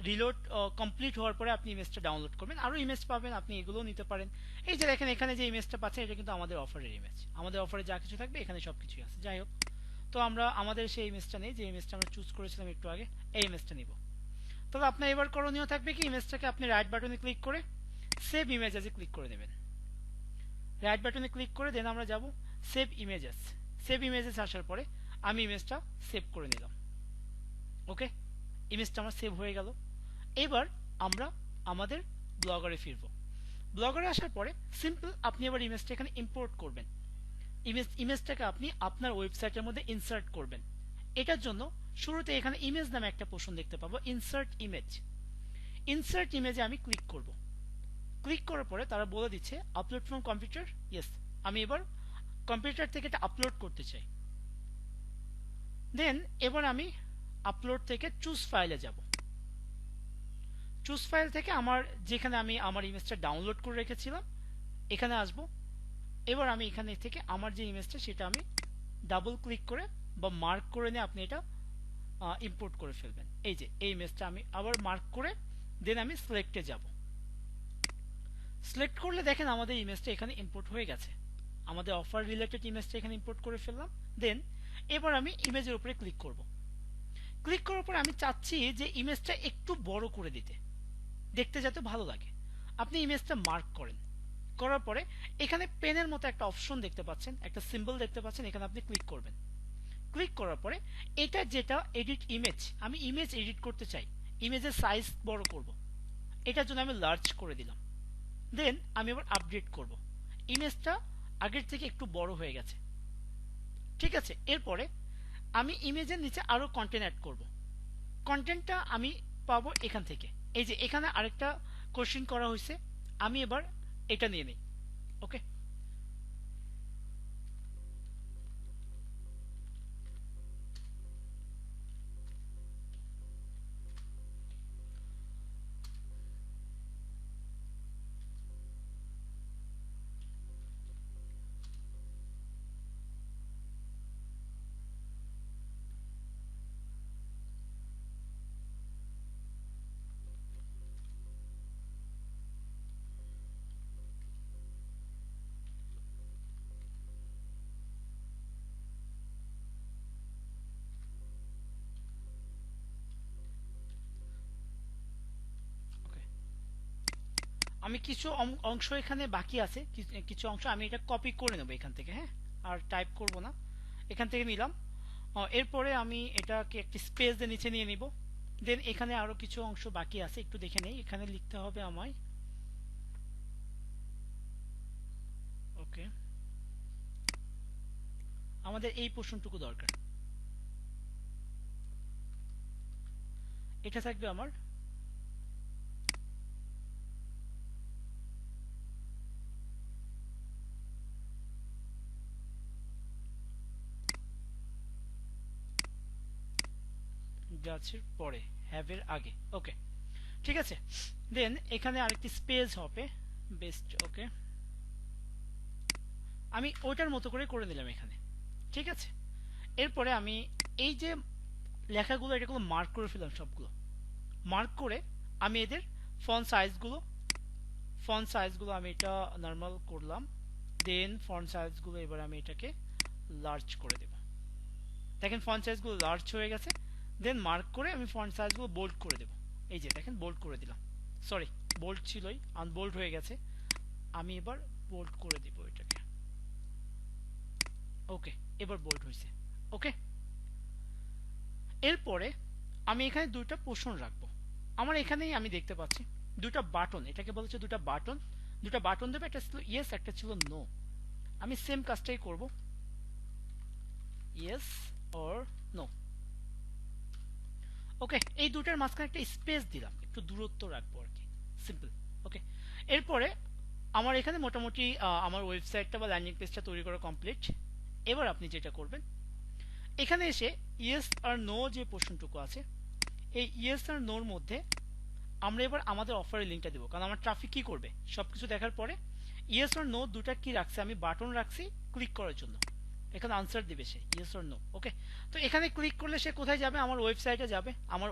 রিলোড কমপ্লিট হওয়ার পরে আপনি ইমেজটা ডাউনলোড করবেন। আরও ইমেজ পাবেন, আপনি এগুলোও নিতে পারেন। এই যে দেখেন এখানে যে ইমেজটা পাচ্ছেন, এটা কিন্তু আমাদের অফারের ইমেজ। আমাদের অফারে যা কিছু থাকবে এখানে সব কিছুই আছে। যাই হোক, তো আমরা আমাদের সেই ইমেজটা নেই, যে ইমেজটা আমরা চুজ করেছিলাম একটু আগে, এই ইমেজটা নিব। তবে আপনার এবার করণীয় থাকবে কি, ইমেজটাকে আপনি রাইট বাটনে ক্লিক করে সেভ ইমেজ এজে ক্লিক করে দেবেন। রাইট বাটনে ক্লিক করে দেন আমরা যাব সেভ ইমেজেস। সেভ ইমেজেস আসার পরে আমি ইমেজটা সেভ করে নিলাম। ওকে, ইমেজটা আমার সেভ হয়ে গেল। এবার আমরা আমাদের ব্লগারে ফিরব। ব্লগারে আসার পরে সিম্পল আপনি এবার ইমেজটা এখানে ইম্পোর্ট করবেন। ইমেজটাকে আপনি আপনার ওয়েবসাইটের মধ্যে ইনসার্ট করবেন। এটার জন্য শুরুতে এখানে ইমেজ নামে একটা পোর্শন দেখতে পাবো, ইনসার্ট ইমেজ। ইনসার্ট ইমেজে আমি ক্লিক করব। ক্লিক করার পরে তারা বলে দিচ্ছে আপলোড ফ্রম কম্পিউটার। ইয়েস, আমি এবার কম্পিউটার থেকে এটা আপলোড করতে চাই। দেন এবার আমি আপলোড থেকে চুজ ফাইলে যাব। চুজ ফাইল থেকে আমার যেখানে আমি আমার ইমেজটা ডাউনলোড করে রেখেছিলাম এখানে আসব। এবার আমি এখানে থেকে আমার যে ইমেজটা সেটা আমি ডাবল ক্লিক করে বা মার্ক করে নিয়ে আপনি এটা ইম্পোর্ট করে ফেলবেন। এই যে এই ইমেজটা আমি আবার মার্ক করে দেন আমি সিলেক্টে যাব। সিলেক্ট করলে দেখেন আমাদের ইমেজটা এখানে ইম্পোর্ট হয়ে গেছে। আমাদের অফার রিলেটেড ইমেজটা এখানে ইম্পোর্ট করে ফেললাম। দেন এবার আমি ইমেজের উপরে ক্লিক করব। ক্লিক করার পর আমি চাচ্ছি যে ইমেজটা একটু বড় করে দিতে, দেখতে যাতে ভালো লাগে। আপনি ইমেজটা মার্ক করেন, করার পরে এখানে পেনের মতো একটা অপশন দেখতে পাচ্ছেন, একটা সিম্বল দেখতে পাচ্ছেন, এখানে আপনি ক্লিক করবেন। ক্লিক করার পরে এটা যেটা এডিট ইমেজ, আমি ইমেজ এডিট করতে চাই, ইমেজের সাইজ বড় করব, এটার জন্য আমি লার্জ করে দিলাম। দেন আমি এবার আপডেট করব। ইমেজটা আগের থেকে একটু বড় হয়ে গেছে। ঠিক আছে, এরপরে আমি ইমেজের নিচে আরো কন্টেন্ট অ্যাড করব। কন্টেন্টটা আমি পাবো এখান থেকে। এই যে এখানে আরেকটা কোশ্চেন করা হয়েছে, আমি এবার এটা নিয়ে নিই। ওকে, ওকে, আমি কিছু অংশ এখানে বাকি আছে, কিছু অংশ আমি এটা কপি করে নেব এখান থেকে। হ্যাঁ, আর টাইপ করব না, এখান থেকে নিলাম। এরপরে আমি এটাকে একটি স্পেস দিয়ে নিচে নিয়ে নিব। দেন এখানে আরো কিছু অংশ বাকি আছে, একটু দেখে নেই। এখানে লিখতে হবে আমায় ওকে, আমাদের এই পোর্শনটুকু দরকার। এটা থাকবে আমার গাছের পরে, হ্যাভ এর আগে। ওকে, ঠিক আছে। দেন এখানে আরেকটি স্পেস হবে বেস্ট। ওকে, আমি ওইটার মতো করে নিলাম এখানে। ঠিক আছে, এরপরে আমি এই যে লেখাগুলো এটাগুলো মার্ক করে ফেললাম, সবগুলো মার্ক করে আমি এদের ফন্ট সাইজগুলো আমি এটা নর্মাল করলাম। দেন ফন্ট সাইজগুলো এবার আমি এটাকে লার্জ করে দেব। দেখেন ফন্ট সাইজগুলো লার্জ হয়ে গেছে। দেন মার্ক করে আমি ফন্ট সাইজগুলো বোল্ড করে দেব। এই যে দেখেন বোল্ড করে দিলাম, সরি বোল্ড ছিলই, আনবোল্ড হয়ে গেছে। আমি এবার বোল্ড করে দিব এটাকে। ওকে, এবার বোল্ড হয়েছে। ওকে, এরপরে আমি এখানে দুইটা পোর্শন রাখবো। আমার এখানেই আমি দেখতে পাচ্ছি দুটা বাটন, এটাকে বলছে দুটা বাটন। দুটা বাটন দেবে, একটা ছিল ইয়েস, একটা ছিল নো। আমি সেম কাজটাই করব, ইয়েস অর নো। ওকে, এই দুটার মাঝখানে একটা স্পেস দিলাম, একটু দূরত্ব রাখবো আর কি, সিম্পল। ওকে, এরপরে আমার এখানে মোটামুটি আমার ওয়েবসাইটটা বা ল্যান্ডিং পেজটা তৈরি করা কমপ্লিট। এবার আপনি যেটা করবেন, এখানে এসে ইয়েস আর নো যে পোর্শনটুকু আছে, এই ইয়েস আর নোর মধ্যে আমরা এবার আমাদের অফারের লিঙ্কটা দেবো। কারণ আমার ট্রাফিক কি করবে, সবকিছু দেখার পরে ইয়েস অর নো দুটা কি রাখছে, আমি বাটন রাখছি ক্লিক করার জন্য। এখানে আনসার দিবে সে ইয়েস অর নো। ওকে, তো এখানে ক্লিক করলে সে কোথায় যাবে, আমার ওয়েবসাইটে যাবে, আমার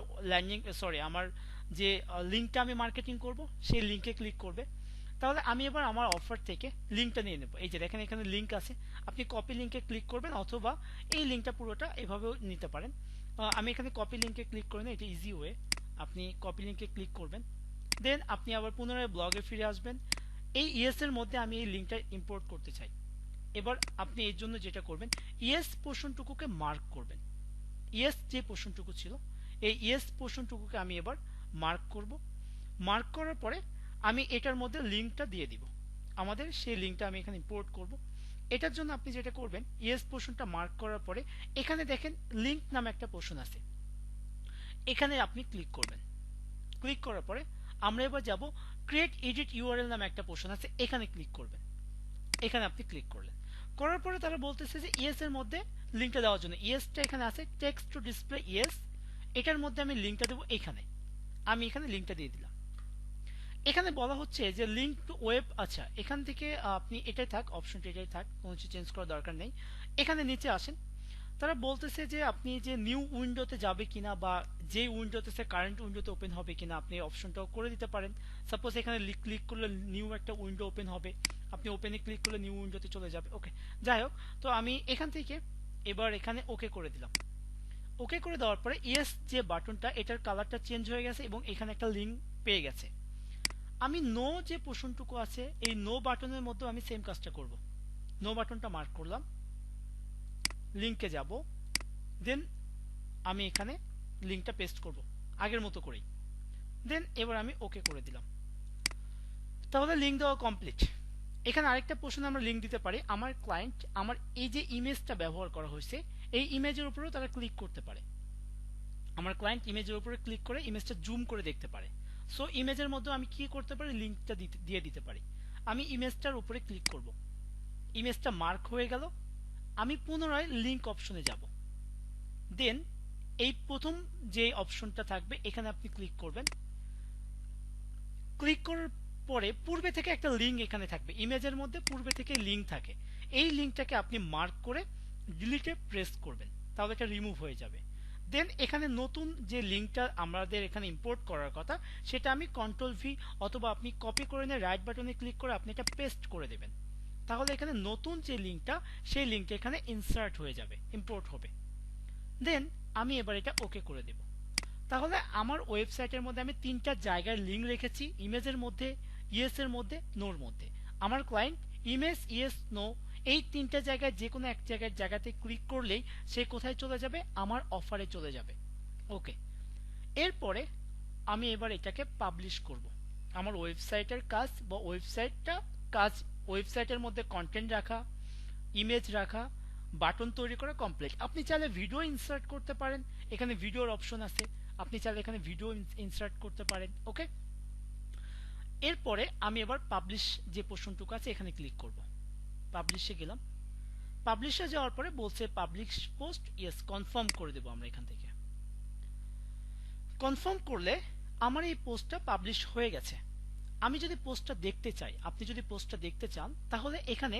আমার যে লিঙ্কটা আমি মার্কেটিং করব সেই লিঙ্কে ক্লিক করবে। তাহলে আমি এবার আমার অফার থেকে লিঙ্কটা নিয়ে নেব। এই যে দেখেন এখানে লিঙ্ক আছে, আপনি কপি লিঙ্কে ক্লিক করবেন অথবা এই লিঙ্কটা পুরোটা এভাবেও নিতে পারেন। আমি এখানে কপি লিঙ্কে ক্লিক করে নিই, এটা ইজি ওয়ে। আপনি কপি লিঙ্কে ক্লিক করবেন, দেন আপনি আবার পুনরায় ব্লগে ফিরে আসবেন। এই ইয়েস এর মধ্যে আমি এই লিঙ্কটা ইম্পোর্ট করতে চাই। এবার আপনি এর জন্য যেটা করবেন, ইয়েস পোর্শনটুকুকে মার্ক করবেন। ইয়েস যে পোর্শনটুকু ছিল, এই ইয়েস পোর্শনটুকুকে আমি এবার মার্ক করব। মার্ক করার পরে আমি এটার মধ্যে লিঙ্কটা দিয়ে দিব। আমাদের সেই লিঙ্কটা আমি এখানে ইম্পোর্ট করব। এটার জন্য আপনি যেটা করবেন, ইয়েস পোর্শনটা মার্ক করার পরে এখানে দেখেন লিঙ্ক নামে একটা পোর্শন আছে, এখানে আপনি ক্লিক করবেন। ক্লিক করার পরে আমরা এবার যাব ক্রিয়েট এডিট ইউআরএল নামে একটা পোর্শন আছে, এখানে ক্লিক করবেন। এখানে আপনি ক্লিক করলেন, করার পরে তারা বলতেছে যে ইয়েস এর মধ্যে লিঙ্কটা দেওয়ার জন্য ইয়েসটা এখানে আছে, টেক্সট টু ডিসপ্লে ইয়েস, এটার মধ্যে আমি লিঙ্কটা দেবো এখানে। আমি এখানে লিঙ্কটা দিয়ে দিলাম। এখানে বলা হচ্ছে যে লিঙ্ক টু ওয়েব, আচ্ছা এখান থেকে আপনি এটাই থাক, অপশনটা এটাই থাক, কোনো কিছু চেঞ্জ করার দরকার নেই। এখানে নিচে আসেন, তারা বলতেছে যে আপনি যে নিউ উইন্ডোতে যাবে কিনা বা যে উইন্ডোতে সে কারেন্ট উইন্ডোতে ওপেন হবে কিনা আপনি অপশনটাও করে দিতে পারেন। সাপোজ এখানে ক্লিক করলে নিউ একটা উইন্ডো ওপেন হবে, আপনি ওপেনে ক্লিক করলে নিউ উইন্ডোতে চলে যাবে। ওকে, যাই হোক, তো আমি এখান থেকে এবার এখানে ওকে করে দিলাম। ওকে করে দেওয়ার পরে ইয়েস যে বাটনটা, এটার কালারটা চেঞ্জ হয়ে গেছে এবং এখানে একটা লিঙ্ক পেয়ে গেছে। আমি নো যে পোর্শনটুকু আছে, এই নো বাটনের মধ্যে আমি সেম কাজটা করব। নো বাটনটা মার্ক করলাম, লিঙ্কে যাব, দেন আমি এখানে লিঙ্কটা পেস্ট করব আগের মতো করেই। দেন এবার আমি ওকে করে দিলাম। তাহলে লিঙ্ক দেওয়া কমপ্লিট। এখানে আরেকটা পোর্শনে আমরা লিঙ্ক দিতে পারি। আমার ক্লায়েন্ট আমার এই যে ইমেজটা ব্যবহার করা হয়েছে, এই ইমেজের উপরেও তারা ক্লিক করতে পারে। আমার ক্লায়েন্ট ইমেজের উপরে ক্লিক করে ইমেজটা জুম করে দেখতে পারে। সো ইমেজের মধ্যে আমি কি করতে পারি, লিঙ্কটা দিয়ে দিতে পারি। আমি ইমেজটার উপরে ক্লিক করব, ইমেজটা মার্ক হয়ে গেল। আমি পুনরায় লিঙ্ক অপশনে যাব, দেন এই প্রথম যে অপশনটা থাকবে এখানে আপনি ক্লিক করবেন। ক্লিক করার পরে পূর্বে থেকে একটা লিঙ্ক এখানে থাকবে, ইমেজের মধ্যে পূর্বে থেকে লিঙ্ক থাকে। এই লিঙ্কটাকে আপনি মার্ক করে ডিলিটে প্রেস করবেন, তাহলে এটা রিমুভ হয়ে যাবে। দেন এখানে নতুন যে লিঙ্কটা আমাদের এখানে ইম্পোর্ট করার কথা, সেটা আমি কন্ট্রোল ভি অথবা আপনি কপি করে নিয়ে রাইট বাটনে ক্লিক করে আপনি এটা পেস্ট করে দেবেন। তাহলে এখানে নতুন যে লিঙ্কটা, সেই লিঙ্কটা এখানে ইনসার্ট হয়ে যাবে, ইম্পোর্ট হবে। দেন আমি এবার এটা ওকে করে দেব। তাহলে আমার ওয়েবসাইটের মধ্যে আমি তিনটা জায়গার লিঙ্ক রেখেছি, ইমেজের মধ্যে, ইয়েস এর মধ্যে, নোর মধ্যে। আমার ক্লায়েন্ট ইমেজ, ইয়েস, নো এই তিনটা জায়গায় যে কোনো এক জায়গাতে ক্লিক করলেই সে কোথায় চলে যাবে, আমার অফারে চলে যাবে। ওকে, এরপরে আমি এবার এটাকে পাবলিশ করব। আমার ওয়েবসাইটের কাজ বা ওয়েবসাইটটা কাজ ওয়েবসাইটের মধ্যে কন্টেন্ট রাখা, ইমেজ রাখা, বাটন তৈরি করা কমপ্লিট। আপনি চাইলে ভিডিও ইনসার্ট করতে পারেন, এখানে ভিডিওর অপশন আছে, আপনি চাইলে এখানে ভিডিও ইনসার্ট করতে পারেন। ওকে, এরপরে আমি এবার পাবলিশ যে পোর্শনটুকু আছে এখানে ক্লিক করব। পাবলিশে গেলাম, পাবলিশে যাওয়ার পরে বলছে পাবলিশ পোস্ট, ইয়েস কনফার্ম করে দেব আমরা এখান থেকে। কনফার্ম করলে আমার এই পোস্টটা পাবলিশ হয়ে গেছে। আমি যদি পোস্টটা দেখতে চাই, আপনি যদি পোস্টটা দেখতে চান, তাহলে এখানে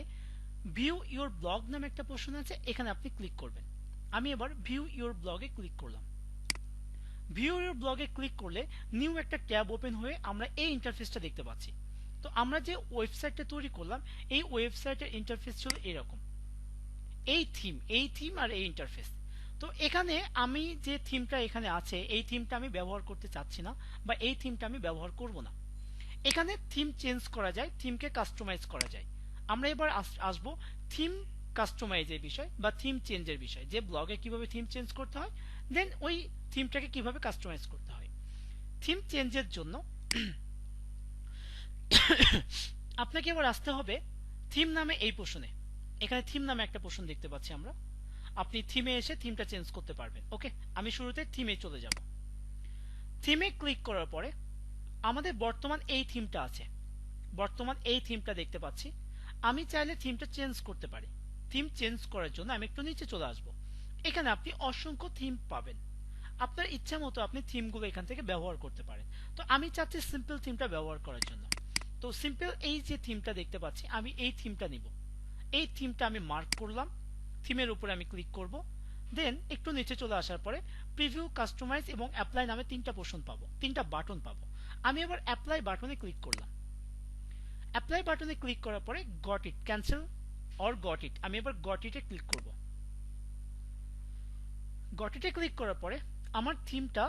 ভিউ ইউর ব্লগ নামে একটা পোর্শন আছে, এখানে আপনি ক্লিক করবেন। আমি এবার ভিউ ইউর ব্লগে ক্লিক করলাম। ভিউ ইউর ব্লগে ক্লিক করলে নিউ একটা ট্যাব ওপেন হয়ে আমরা এই ইন্টারফেসটা দেখতে পাচ্ছি। তো আমরা যে ওয়েবসাইটটা তৈরি করলাম, এই ওয়েবসাইটের ইন্টারফেস ছিল এরকম, এই থিম আর এই ইন্টারফেস। তো এখানে আমি যে থিমটা এখানে আছে, এই থিমটা আমি ব্যবহার করতে চাচ্ছি না, বা এই থিমটা আমি ব্যবহার করব না। এখানে থিম চেঞ্জ করা যায়, থিমকে কাস্টমাইজ করা যায়। আমরা এবার আসবো থিম কাস্টমাইজের বিষয় বা থিম চেঞ্জের বিষয়, যে ব্লগে কিভাবে থিম চেঞ্জ করতে হয়, দেন ওই থিমটাকে কিভাবে কাস্টমাইজ করতে হয়। থিম চেঞ্জের জন্য আপনাকে এবার আসতে হবে থিম নামে এই পোর্শনে। এখানে থিম নামে একটা পোর্শন দেখতে পাচ্ছি আমরা, আপনি থিমে এসে থিমটা চেঞ্জ করতে পারবেন। ওকে, আমি শুরুতে থিমে চলে যাব। থিমে ক্লিক করার পরে আমাদের বর্তমান এই থিমটা আছে, বর্তমান এই থিমটা দেখতে পাচ্ছি। আমি চাইলে থিমটা চেঞ্জ করতে পারি। থিম চেঞ্জ করার জন্য আমি একটু নিচে চলে আসব। এখানে আপনি অসংখ্য থিম পাবেন, আপনার ইচ্ছা মতো আপনি থিমগুলো এখান থেকে ব্যবহার করতে পারেন। তো আমি চাচ্ছি সিম্পল থিমটা ব্যবহার করার জন্য। তো সিম্পল এই যে থিমটা দেখতে পাচ্ছি, আমি এই থিমটা নিব। এই থিমটা আমি মার্ক করলাম, থিমের উপরে আমি ক্লিক করব। দেন একটু নিচে চলে আসার পরে প্রিভিউ, কাস্টমাইজ এবং অ্যাপ্লাই নামে তিনটা পোর্শন পাবো, তিনটা বাটন পাবো। আমি এবার অ্যাপ্লাই বাটনে ক্লিক করলাম। অ্যাপ্লাই বাটনে ক্লিক করার পরে got it, cancel or got it, আমি এবার গট ইটে ক্লিক করব। গট ইটে ক্লিক করার পরে আমার থিমটা,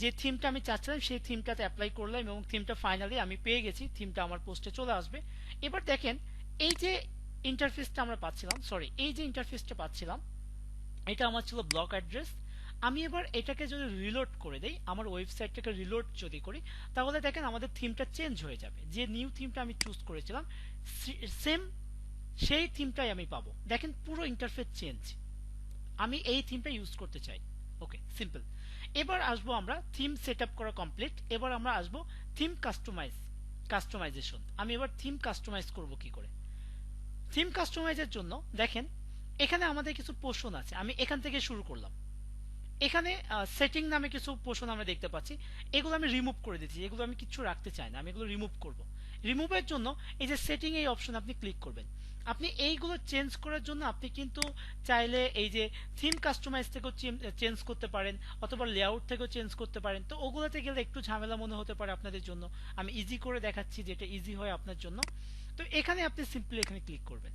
যে থিমটা আমি চাচ্ছিলাম সেই থিমটাতে অ্যাপ্লাই করলাম এবং থিমটা ফাইনালি আমি পেয়ে গেছি, থিমটা আমার পোস্টে চলে আসবে। এবার দেখেন এই যে ইন্টারফেসটা আমরা পাচ্ছিলাম, সরি এই যে ইন্টারফেসটা পাচ্ছিলাম, এটা আমার ছিল ব্লগ অ্যাড্রেস। আমি এবার এটাকে যদি রিলোড করে দেই, আমার ওয়েবসাইটটাকে রিলোড যদি করি, তাহলে দেখেন আমাদের থিমটা চেঞ্জ হয়ে যাবে। যে নিউ থিমটা আমি চুজ করেছিলাম সেম সেই থিমটাই আমি পাবো। দেখেন পুরো ইন্টারফেস চেঞ্জ, আমি এই থিমটা ইউজ করতে চাই। ওকে, সিম্পল। এবার আসবো আমরা থিম সেট আপ করা কমপ্লিট, এবার আমরা আসবো থিম কাস্টমাইজেশন। আমি এবার থিম কাস্টমাইজ করব কি করে। থিম কাস্টমাইজের জন্য দেখেন এখানে আমাদের কিছু পোর্শন আছে, আমি এখান থেকে শুরু করলাম। এখানে সেটিং নামে কিছু পোর্শন আমরা দেখতে পাচ্ছি, এগুলো আমি রিমুভ করে দিচ্ছি, এগুলো আমি কিছু রাখতে চাই না, আমি এগুলো রিমুভ করব। রিমুভের জন্য এই যে সেটিং এই অপশন আপনি ক্লিক করবেন। আপনি এইগুলো চেঞ্জ করার জন্য আপনি কিন্তু চাইলে এই যে থিম কাস্টমাইজ থেকেও চেঞ্জ করতে পারেন, অথবা লেআউট থেকেও চেঞ্জ করতে পারেন। তো ওগুলোতে গেলে একটু ঝামেলা মনে হতে পারে আপনাদের জন্য, আমি ইজি করে দেখাচ্ছি যেটা ইজি হয় আপনার জন্য। তো এখানে আপনি সিম্পলি এখানে ক্লিক করবেন,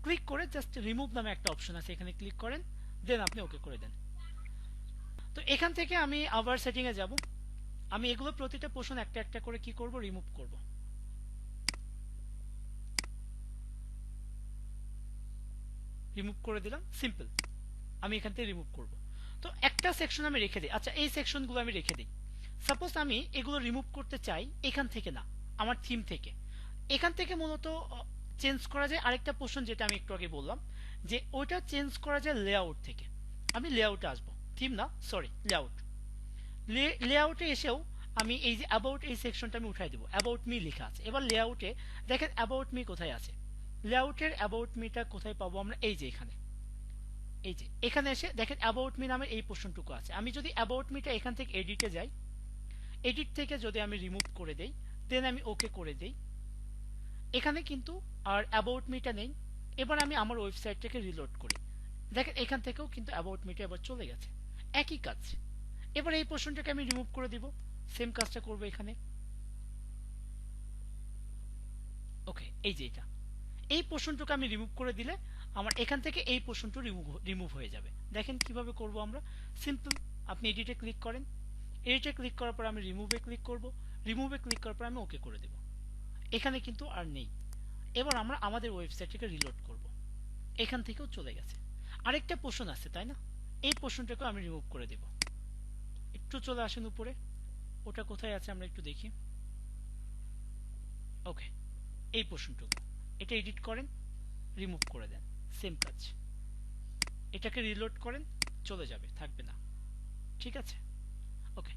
ক্লিক করে জাস্ট রিমুভ নামে একটা অপশন আছে, এখানে ক্লিক করেন, দেন আপনি ওকে করে দেন। তো এখান থেকে আমি আবার সেটিং এ যাব। আমি এগুলো প্রতিটা পোর্শন একটা একটা করে কি করব, রিমুভ করব। রিমুভ করে দিলাম, সিম্পল। আমি এখান থেকে রিমুভ করব। তো একটা সেকশন আমি রেখে দিই, আচ্ছা এই সেকশনগুলো আমি রেখে দিই। সাপোজ আমি এগুলো রিমুভ করতে চাই এখান থেকে না, আমার থিম থেকে। এখান থেকে মূলত চেঞ্জ করা যায় আরেকটা পোর্শন, যেটা আমি একটু আগে বললাম যে ওইটা চেঞ্জ করা যায় লেআউট থেকে। আমি লেআউটে আসবো, থিম না, সরি লেআউট। লেআউটে এসেও আমি এই যে অ্যাবাউট এই সেকশনটা আমি উঠাই দেবো, অ্যাবাউট মি লেখা আছে। এবার লেআউটে দেখেন অ্যাবাউট মি কোথায় আছে, লেআউটের অ্যাবাউট মিটা কোথায় পাবো আমরা, এই যে এখানে, এই যে এখানে এসে দেখেন অ্যাবাউট মি নামে এই পোর্শনটুকু আছে। আমি যদি অ্যাবাউট মিটা এখান থেকে এডিটে যাই, এডিট থেকে যদি আমি রিমুভ করে দেই, দেন আমি ওকে করে দেই, এখানে কিন্তু আর অ্যাবাউট মিটা নেই। এবার আমি আমার ওয়েবসাইটটাকে রিলোড করি, দেখেন এখান থেকেও কিন্তু অ্যাবাউট মিটা এবার চলে গেছে, একই কাজ। এবার এই পোর্শনটাকে আমি রিমুভ করে দিব, সেম কাজটা করব এখানে। ওকে, এই যে এটা, এই পোর্শনটুকু আমি রিমুভ করে দিলে আমার এখান থেকে এই পোর্শনটু রিমুভ হয়ে যাবে। দেখেন কিভাবে করব আমরা, সিম্পল। আপনি এডিটে ক্লিক করেন, এডিটে ক্লিক করার পর আমি রিমুভে ক্লিক করব, রিমুভে ক্লিক করার পর আমি ওকে করে দেব। এখানে কিন্তু আর নেই। এবার আমরা আমাদের ওয়েবসাইটটাকে রিলোড করব, এখান থেকেও চলে গেছে। আরেকটা পোর্শন আছে তাই না, এই পোর্শনটাকে আমি রিমুভ করে দেব। একটু চলে আসেন উপরে, ওটা কোথায় আছে আমরা একটু দেখি। ওকে, এই পোর্শনটুকু এটা এডিট করেন, রিমুভ করে দেন, সেম কাজ। এটাকে রিলোড করেন, চলে যাবে, থাকবে না। ঠিক আছে, ওকে।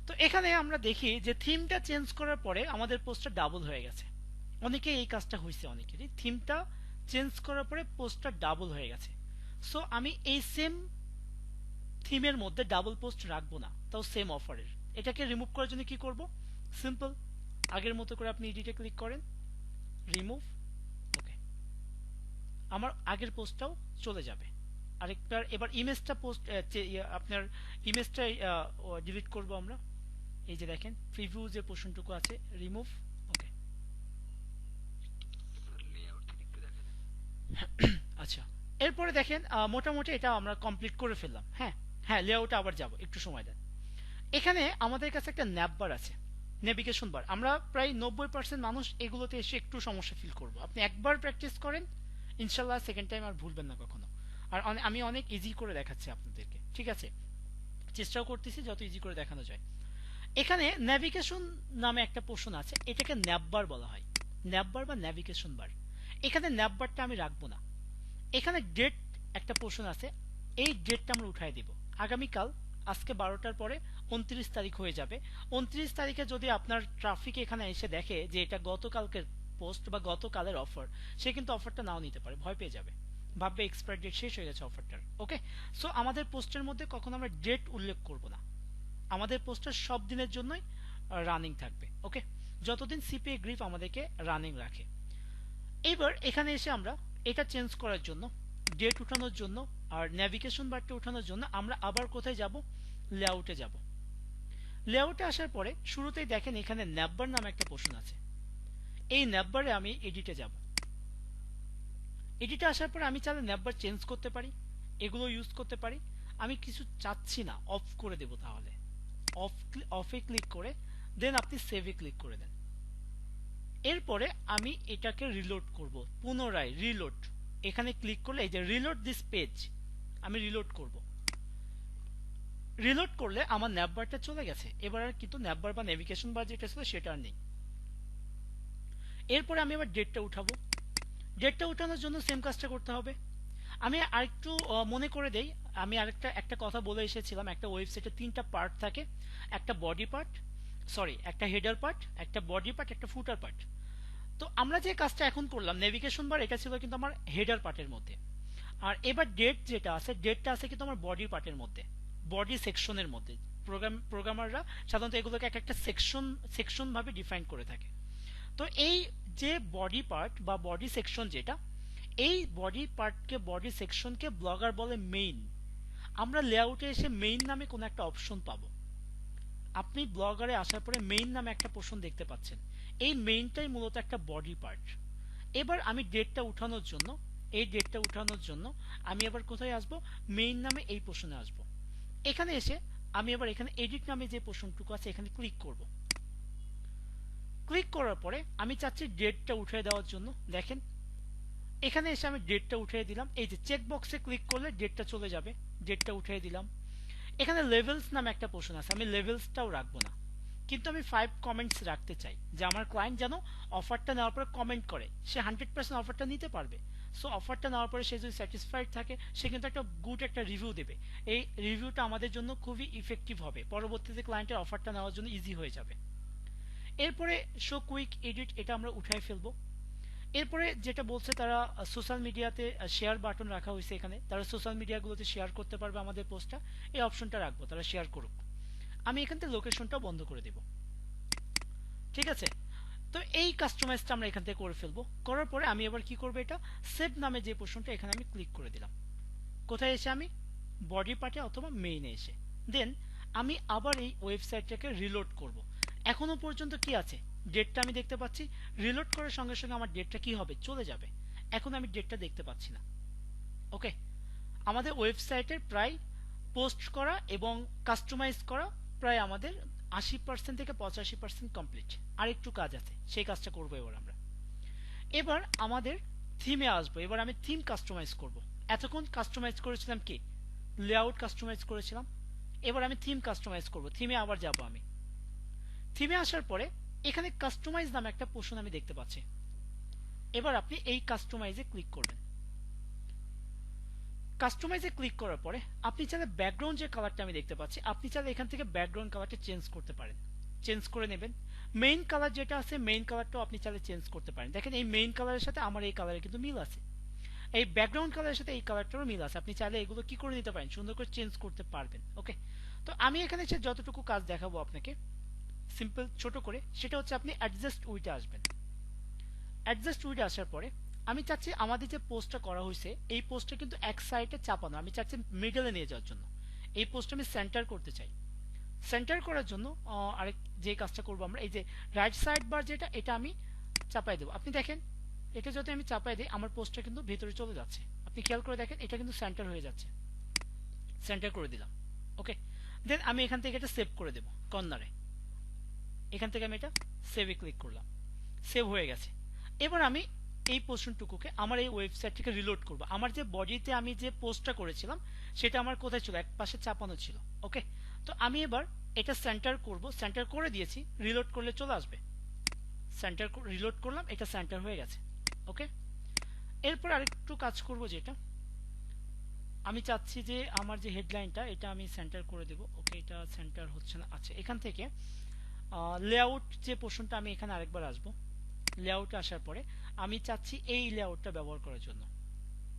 তো এখানে আমরা দেখি যে থিমটা চেঞ্জ করার পরে আমাদের পোস্টটা ডাবল হয়ে গেছে। অনেকে এই কাজটা হয়েছে, অনেকেরই থিমটা চেঞ্জ করার পরে পোস্টটা ডাবল হয়ে গেছে। সো আমি এই সেম থিমের মধ্যে ডাবল পোস্ট রাখবো না, তাও সেম অফারের। এটাকে রিমুভ করার জন্য কি করব? সিম্পল, আগের মতো করে আপনি এডিটে ক্লিক করেন, রিমুভ, ওকে, আমার আগের পোস্টটাও চলে যাবে। আরেকবার এবার ইমেজটা পোস্ট আপনার ইমেজটা ডিলিট করব আমরা। এই যে দেখেন প্রিভিউ যে পোর্শনটুকু আছে, রিমুভ, ওকে। আচ্ছা, এরপরে দেখেন মোটামুটি এটা আমরা কমপ্লিট করে ফেললাম। হ্যাঁ হ্যাঁ, লেআউটে আবার যাব, একটু সময় দেন। এখানে আমাদের কাছে একটা ন্যাপ বার আছে, নেভিগেশন বার। আমরা প্রায় 90% মানুষ এগুলোতে এসে একটু সমস্যা ফিল করব। আপনি একবার প্র্যাকটিস করেন, ইনশাল্লাহ সেকেন্ড টাইম আর ভুলবেন না কখনো। আর আমি অনেক ইজি করে দেখাচ্ছি আপনাদেরকে, ঠিক আছে? চেষ্টাও করতেছি যত ইজি করে দেখানো যায়। এখানে ন্যাভিগেশন নামে একটা পোর্শন আছে, এটাকে ন্যাপ বার বলা হয়, ন্যাপ বার বা ন্যাভিগেশন বার। এখানে ন্যাপ বারটা আমি রাখবো না। এখানে ডেট একটা পোর্শন আছে, এই ডেটটা আমরা উঠাই দিব। আগামীকাল, আজকে 12টার পরে 29 তারিখ হয়ে যাবে। 29 তারিখে যদি আপনার ট্রাফিক এখানে এসে দেখে যে এটা গতকালকের পোস্ট বা গতকালের অফার, সে কিন্তু অফারটা নাও নিতে পারে, ভয় পেয়ে যাবে, ভাববে এক্সপায়ার ডেট শেষ হয়ে গেছে অফারটার। ওকে, সো আমাদের পোস্টের মধ্যে কখনো আমরা ডেট উল্লেখ করব না। আমাদের পোস্টার সব দিনের জন্যই রানিং থাকবে। ওকে, যতদিন সিপিএ গ্রিফ আমাদেরকে রানিং রাখে। এবার এখানে এসে আমরা এটা চেঞ্জ করার জন্য, ডেট উঠানোর জন্য আর ন্যাভিগেশন বারটা উঠানোর জন্য আমরা আবার কোথায় যাব? লেআউটে যাব। লেআউটে আসার পরে শুরুতেই দেখেন এখানে ন্যাপবার নামে একটা পোর্শন আছে। এই ন্যাপবারে আমি এডিটে যাব। এডিটে আসার পরে আমি চাইলে ন্যাপবার চেঞ্জ করতে পারি, এগুলো ইউজ করতে পারি। আমি কিছু চাচ্ছি না, অফ করে দেব। তাহলে অফে ক্লিক করে দেন আপনি সেভে ক্লিক করে দেন। এরপরে আমি এটাকে রিলোড করব, পুনরায় রিলোড। এখানে ক্লিক করলে এই যে রিলোড দিস পেজ, আমি রিলোড করব। রিলোড করলে আমার ন্যাপবারটা চলে গেছে। এবার আর কিন্তু ন্যাপবার বা নেভিগেশন বার যেটা ছিল সেটা আর নেই। এরপরে আমি আবার ডেটটা উঠাবো। ডেটটা উঠানোর জন্য সেম কাজটা করতে হবে। আমি আরেকটু মনে করে দেই, আমি একটা কথা বলে এসেছিলাম, একটা ওয়েবসাইটে 3টা পার্ট থাকে। একটা বডি পার্ট, সরি, একটা হেডার পার্ট, একটা বডি পার্ট, একটা ফুটার পার্ট। তো আমরা যে কাজটা এখন করলাম নেভিগেশন বার, এটা ছিল কিন্তু আমার হেডার পার্টের মধ্যে। আর এবার ডেট যেটা আছে, ডেটটা আছে কিন্তু আমার বডি পার্টের মধ্যে, বডি সেকশনের মধ্যে। প্রোগ্রামাররা সাধারণত এগুলোকে একটা সেকশন সেকশন ভাবে ডিফাইন করে থাকে। তো এই যে বডি পার্ট বা বডি সেকশন যেটা, এই বডি পার্টকে, বডি সেকশনকে ব্লগার বলে মেইন। আমরা লেআউটে এসে মেইন নামে কোন একটা অপশন পাবো। আপনি ব্লগারে আসার পরে মেইন নামে একটা পোর্শন দেখতে পাচ্ছেন। এই মেইনটাই মূলত একটা বডি পার্ট। এবার আমি ডেটটা উঠানোর জন্য, এই ডেটটা উঠানোর জন্য আমি আবার কোথায় আসব? মেইন নামে এই পোর্শনে আসব। এখানে এসে আমি আবার এখানে এডিট নামে যে পোর্শনটুকু আছে এখানে ক্লিক করব। ক্লিক করার পরে আমি চাচ্ছি ডেটটা উঠিয়ে দেওয়ার জন্য। দেখেন এখানে এসে আমি ডেটটা উঠিয়ে দিলাম। এই যে চেক বক্সে ক্লিক করলে ডেটটা চলে যাবে, ডেটটা উঠিয়ে দিলাম। এখানে লেভেলস নামে একটা পোর্শন আছে, আমি লেভেলসটাও রাখবো না, কিন্তু আমি 5 কমেন্টস রাখতে চাই, যে আমার ক্লায়েন্ট যেন অফারটা নেওয়ার পরে কমেন্ট করে, সে 100% অফারটা নিতে পারবে। সো অফারটা নেওয়ার পরে সে যদি স্যাটিসফাইড থাকে, সে কিন্তু একটা গুড একটা রিভিউ দেবে। এই রিভিউটা আমাদের জন্য খুবই ইফেক্টিভ হবে, পরবর্তীতে ক্লায়েন্টের অফারটা নেওয়ার জন্য ইজি হয়ে যাবে। এরপরে শো কুইক এডিট, এটা আমরা উঠাই ফেলবো। এরপরে যেটা বলছে তারা সোশ্যাল মিডিয়াতে শেয়ার বাটন রাখা হয়েছে, এখানে তারা সোশ্যাল মিডিয়াগুলোতে শেয়ার করতে পারবে আমাদের পোস্টটা, এই অপশনটা রাখবো, তারা শেয়ার করুক। আমি এখান থেকে লোকেশনটাও বন্ধ করে দেব। ঠিক আছে, তো এই কাস্টমাইজটা আমরা এখান থেকে করে ফেলবো। করার পরে আমি এবার কি করবো, এটা সেভ নামে যে পোর্শনটা, এখানে আমি ক্লিক করে দিলাম। কোথায় এসে? আমি বডি পার্টে অথবা মেইনে এসে দেন আমি আবার এই ওয়েবসাইটটাকে রিলোড করব। এখনো পর্যন্ত কি আছে? ডেটটা আমি দেখতে পাচ্ছি। রিলোড করার সঙ্গে সঙ্গে আমার ডেটটা কি হবে? চলে যাবে। এখন আমি ডেটটা দেখতে পাচ্ছি না। ওকে, আমাদের ওয়েবসাইটের প্রায় পোস্ট করা এবং কাস্টমাইজ করা প্রায় আমাদের 80% থেকে 85% কমপ্লিট। আর একটু কাজ আছে, সেই কাজটা করবো এবার আমরা। এবার আমাদের থিমে আসবো। এবার আমি থিম কাস্টমাইজ করব। এতক্ষণ কাস্টমাইজ করেছিলাম কি? লেআউট কাস্টমাইজ করেছিলাম। এবার আমি থিম কাস্টমাইজ করব। থিমে আবার যাব। আমি থিমে আসার পরে এখানে কাস্টমাইজ নামে একটা পোর্শন আমি দেখতে পাচ্ছি। এবার আপনি এই কাস্টমাইজে ক্লিক করবেন। কাস্টমাইজে ক্লিক করার পরে আপনি চাইলে ব্যাকগ্রাউন্ড যে কালারটা আমি দেখতে পাচ্ছি, আপনি চাইলে এখান থেকে ব্যাকগ্রাউন্ড কালারটা চেঞ্জ করতে পারেন, চেঞ্জ করে নেবেন। মেইন কালার যেটা আছে, মেইন কালারটাও আপনি চাইলে চেঞ্জ করতে পারেন। দেখেন এই মেইন কালারের সাথে আমার এই কালারের কিন্তু মিল আছে, এই ব্যাকগ্রাউন্ড কালারের সাথে এই কালারটারও মিল আছে। আপনি চাইলে এগুলো কি করে নিতে পারেন, সুন্দর করে চেঞ্জ করতে পারবেন। ওকে, তো আমি এখানে যতটুকু কাজ দেখাবো আপনাকে সিম্পল ছোট করে, সেটা হচ্ছে আপনি অ্যাডজাস্ট উইথে আসবেন। অ্যাডজাস্ট উইথে আসার পরে আমি চাচ্ছি আমাদের যে পোস্টটা করা হয়েছে এই পোস্টটা কিন্তু এক সাইডে চাপানো, আমি চাচ্ছি মিডলে নিয়ে যাওয়ার জন্য। এই পোস্টটা আমি সেন্টার করতে চাই। সেন্টার করার জন্য আরেক যে কাজটা করবো আমরা, এই যে রাইট সাইড বার যেটা, এটা আমি চাপাই দেবো। আপনি দেখেন এটা যদি আমি চাপাই দিই আমার পোস্টটা কিন্তু ভেতরে চলে যাচ্ছে। আপনি খেয়াল করে দেখেন এটা কিন্তু সেন্টার হয়ে যাচ্ছে। সেন্টার করে দিলাম। ওকে, দেন আমি এখান থেকে এটা সেভ করে দেবো কর্নারে। এখান থেকে আমি এটা সেভে ক্লিক করলাম, সেভ হয়ে গেছে। এবার আমি এই পোর্শনটুকুকে আমার এই ওয়েবসাইট থেকে রিলোড করব। আমার যে বডিতে আমি যে পোস্টটা করেছিলাম সেটা আমার কোথায় ছিল, এক পাশে চাপানো ছিল। ওকে, তো আমি এবার এটা সেন্টার করব, সেন্টার করে দিয়েছি, রিলোড করলে চলে আসবে। সেন্টার রিলোড করলাম, এটা সেন্টার হয়ে গেছে। ওকে, এরপর আরেকটু কাজ করব, যেটা আমি চাচ্ছি যে আমার যে হেডলাইনটা এটা আমি সেন্টার করে দেব। ওকে, এটা সেন্টার হচ্ছে না। আচ্ছা, এখান থেকে লেআউট যে পোর্শনটা, আমি এখানে আরেকবার আসবো। লেআউটে আসার পরে আমি চাচ্ছি এই লেআউটটা ব্যবহার করার জন্য,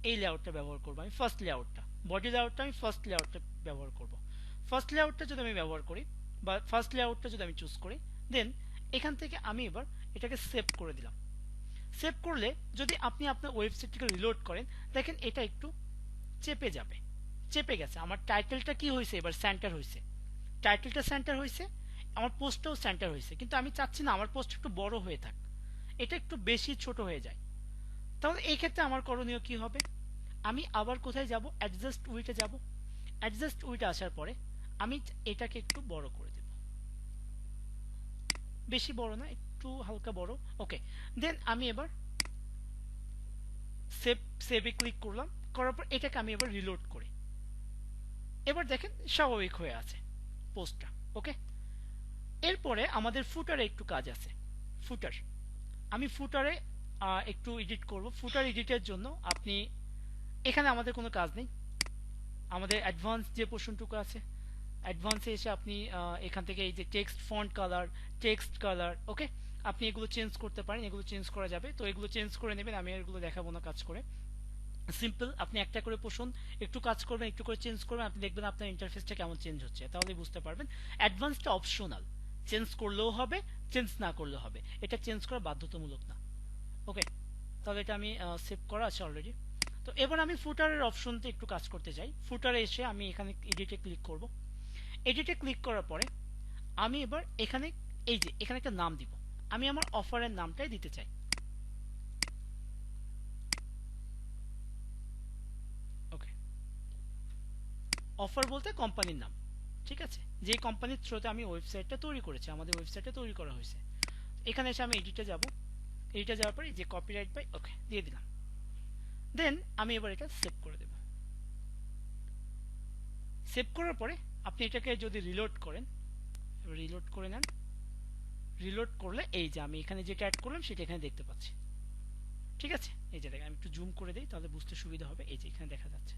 এই লেআউটটা ব্যবহার করব আমি, ফার্স্ট লেআউটটা। বডি লেআউটটা আমি ফার্স্ট লেআউটটা ব্যবহার করব। ফার্স্ট লেআউটটা যদি আমি ব্যবহার করি বা ফার্স্ট লেআউটটা যদি আমি চুজ করি, দেন এখান থেকে আমি এবার এটাকে সেভ করে দিলাম। সেভ করলে যদি আপনি আপনার ওয়েবসাইটটিকে রিলোড করেন, দেখেন এটা একটু চেপে যাবে, চেপে গেছে। আমার টাইটেলটা কি হয়েছে, এবার সেন্টার হয়েছে, টাইটেলটা সেন্টার হয়েছে, আমার পোস্টটাও সেন্টার হয়েছে। কিন্তু আমি চাচ্ছি না আমার পোস্ট একটু বড় হয়ে থাক, এটা একটু বেশি ছোট হয়ে যায়। তাহলে এই ক্ষেত্রে আমার করণীয় কি হবে, আমি আবার কোথায় যাব, অ্যাডজাস্ট উইথে যাব। অ্যাডজাস্ট উইথে আসার পরে আমি এটাকে একটু বড় করে দেব, বেশি বড় না, একটু হালকা বড়। ওকে, দেন আমি এবার সেভে ক্লিক করলাম, করার পর এটাকে আমি এবার রিলোড করি। এবার দেখেন স্বাভাবিক হয়ে আছে পোস্টটা। ওকে, এরপরে আমাদের ফুটারে একটু কাজ আছে। ফুটার, আমি ফুটারে একটু এডিট করব। ফুটার এডিটের জন্য আপনি এখানে আমাদের কোনো কাজ নেই, আমাদের অ্যাডভান্স যে পোর্শনটুকু আছে, অ্যাডভান্সে এসে আপনি এখান থেকে এই যে text font colour, text colour, okay, আপনি এগুলো চেঞ্জ করতে পারেন, এগুলো চেঞ্জ করা যাবে। তো এগুলো চেঞ্জ করে নেবেন, আমি এগুলো দেখাবো না কাজ করে। সিম্পল, আপনি একটা করে পোর্শন একটু কাজ করবেন, একটু করে চেঞ্জ করবেন, আপনি দেখবেন আপনার ইন্টারফেসটা কেমন চেঞ্জ হচ্ছে, তাহলে বুঝতে পারবেন। অ্যাডভান্সটা অপশনাল, চেঞ্জ করলেও হবে, চেঞ্জ না করলেও হবে, এটা চেঞ্জ করা বাধ্যতামূলক না। ওকে, তাহলে এটা আমি সেভ করা আছে অলরেডি। তো এবার আমি ফুটারের অপশনতে একটু কাজ করতে চাই। ফুটারে এসে আমি এখানে এডিটে ক্লিক করব। এডিটে ক্লিক করার পরে আমি এবার এখানে এই যে এখানে একটা নাম দিব, আমি আমার অফারের নামটাই দিতে চাই। ওকে, অফার বলতে কোম্পানির নাম, ঠিক আছে, যে কোম্পানির থ্রুতে আমি ওয়েবসাইটটা তৈরি করেছি, আমাদের ওয়েবসাইটটা তৈরি করা হয়েছে। এখানে এসে আমি এডিটে যাব, এডিটে যাওয়ার পরে যে কপিরাইট বাই, ওকে দিয়ে দিলাম। দেন আমি এবার এটা সেভ করে দেব। সেভ করার পরে আপনি এটাকে যদি রিলোড করেন, রিলোড করে নেন, রিলোড করলে এই যে আমি এখানে যেটা অ্যাড করলাম সেটা এখানে দেখতে পাচ্ছি। ঠিক আছে, এই যে দেখেন, আমি একটু জুম করে দিই তাহলে বুঝতে সুবিধা হবে। এই যে এখানে দেখা যাচ্ছে।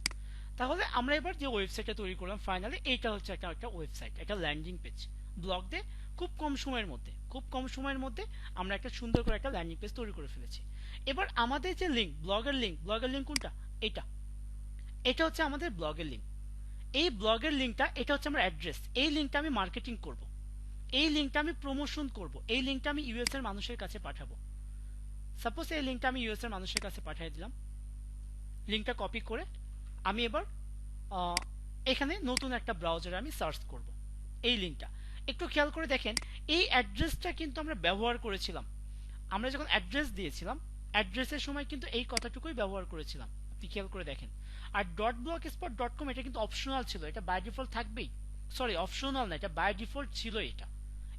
তাহলে আমরা এবার যে ওয়েবসাইটটা তৈরি করলাম ফাইনালি, এইটা হচ্ছে একটা ওয়েবসাইট, একটা ল্যান্ডিং পেজ। ব্লগ দিয়ে খুব কম সময়ের মধ্যে, খুব কম সময়ের মধ্যে আমরা একটা সুন্দর করে একটা ল্যান্ডিং পেজ তৈরি করে ফেলেছি। এবার আমাদের যে লিঙ্ক, ব্লগের লিঙ্ক কোনটা, এটা, এটা হচ্ছে আমাদের ব্লগের লিঙ্ক। এই ব্লগের লিঙ্কটা, এটা হচ্ছে আমার অ্যাড্রেস। এই লিঙ্কটা আমি মার্কেটিং করব, এই লিঙ্কটা আমি প্রমোশন করব, এই লিঙ্কটা আমি ইউএস এর মানুষের কাছে পাঠাবো। সাপোজ এই লিঙ্কটা আমি ইউএস এর মানুষের কাছে পাঠিয়ে দিলাম। লিঙ্কটা কপি করে আমি এবার এখানে নতুন একটা ব্রাউজারে আমি সার্চ করব এই লিঙ্কটা। একটু খেয়াল করে দেখেন, এই অ্যাড্রেসটা কিন্তু আমরা ব্যবহার করেছিলাম। আমরা যখন অ্যাড্রেস দিয়েছিলাম, অ্যাড্রেসের সময় কিন্তু এই কথাটুকুই ব্যবহার করেছিলাম, আপনি খেয়াল করে দেখেন। আর .blogspot.com এটা কিন্তু অপশনাল ছিল, এটা বাই ডিফল্ট থাকবেই। সরি, অপশনাল না, এটা বাই ডিফল্ট ছিল। এটা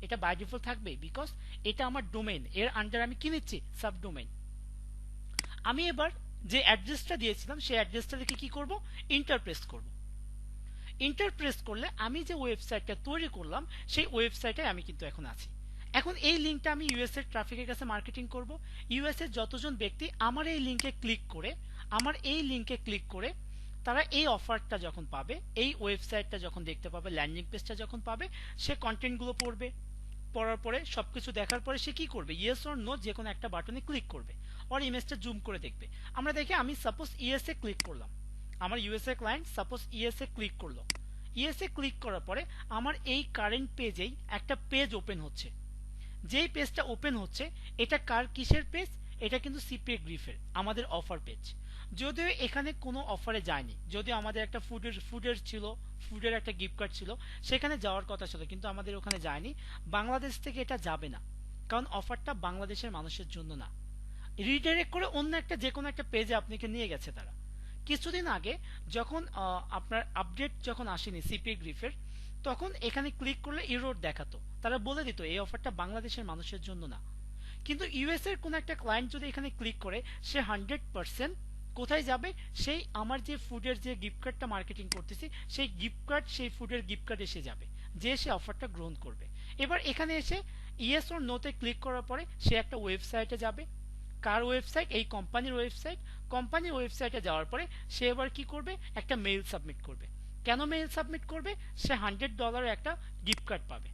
এটা বাই ডিফল্ট থাকবেই, বিকজ এটা আমার ডোমেইন, এর আন্ডার আমি কি নিচ্ছি, সাবডোমেইন। আমি এবার যে অ্যাড্রেসটা দিয়েছিলাম সেই অ্যাড্রেসটা লিখে কি করব, ইন্টার প্রেস করব। ইন্টার প্রেস করলে আমি যে ওয়েবসাইটটা তৈরি করলাম সেই ওয়েবসাইটে আমি কিন্তু এখন আছি। এখন এই লিঙ্কটা আমি ইউএস এর ট্রাফিকের কাছে মার্কেটিং করব। ইউএস এর যতজন ব্যক্তি আমার এই লিঙ্কে ক্লিক করে তারা এই অফারটা যখন পাবে, এই ওয়েবসাইটটা যখন দেখতে পাবে, ল্যান্ডিং পেজটা যখন পাবে, সে কন্টেন্টগুলো পড়বে। পড়ার পরে সবকিছু দেখার পরে সে কি করবে, ইয়েস অর নো যে কোনো একটা বাটনে ক্লিক করবে, ওর ইমেজটা জুম করে দেখবে। আমরা দেখি আমি সাপোজ ইএসএ ক্লিক করলাম, আমার USA client suppose ESA click করলো। ইএসএ ক্লিক করার পরে আমার এই কারেন্ট পেজেই একটা পেজ ওপেন হচ্ছে। যেই পেজটা ওপেন হচ্ছে এটা কিসের পেজ? এটা কিন্তু সিপিএ গ্রিফের আমাদের অফার পেজ। যদিও এখানে কোনো অফারে যায়নি, যদিও আমাদের একটা ফুডের একটা গিফট কার্ড ছিল, সেখানে যাওয়ার কথা ছিল, কিন্তু আমাদের ওখানে যায়নি। বাংলাদেশ থেকে এটা যাবে না, কারণ অফারটা বাংলাদেশের মানুষের জন্য না। রিডাইরেক্ট করে অন্য একটা যে কোনো একটা পেজে আপনাকে নিয়ে গেছে তারা। কিছুদিন আগে যখন আপনার আপডেট যখন আসেনি সিপিএ গ্রিফের, তখন এখানে ক্লিক করলে ইরোড দেখাতো, তারা বলে দিত এই অফারটা বাংলাদেশের মানুষের জন্য না। কিন্তু ইউএস এর কোন একটা ক্লায়েন্ট যদি এখানে ক্লিক করে, সে 100% কোথায় যাবে, সেই আমার যে ফুডের যে গিফট কার্ডটা মার্কেটিং করতেছি সেই গিফট কার্ড, সেই ফুডের গিফট কার্ড এসে যাবে, যে সে অফারটা গ্রহণ করবে। এবার এখানে এসে ইয়েস ওর নোতে ক্লিক করার পরে সে একটা ওয়েবসাইটে যাবে। কার ওয়েবসাইট? এই কোম্পানির ওয়েবসাইট। কোম্পানির ওয়েবসাইটে যাওয়ার পরে সে এবার কি করবে, একটা মেইল সাবমিট করবে। কেন মেইল সাবমিট করবে? সে $100 একটা গিফট কার্ড পাবে।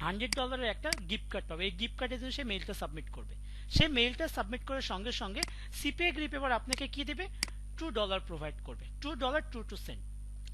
$100 একটা গিফট কার্ড পাবে, এই গিফট কার্ডের জন্য সে মেইলটা সাবমিট করবে। সে মেইলটা সাবমিট করার সঙ্গে সঙ্গে সিপিএ গ্রিপ এবার আপনাকে কি দেবে, $2 প্রোভাইড করবে, $2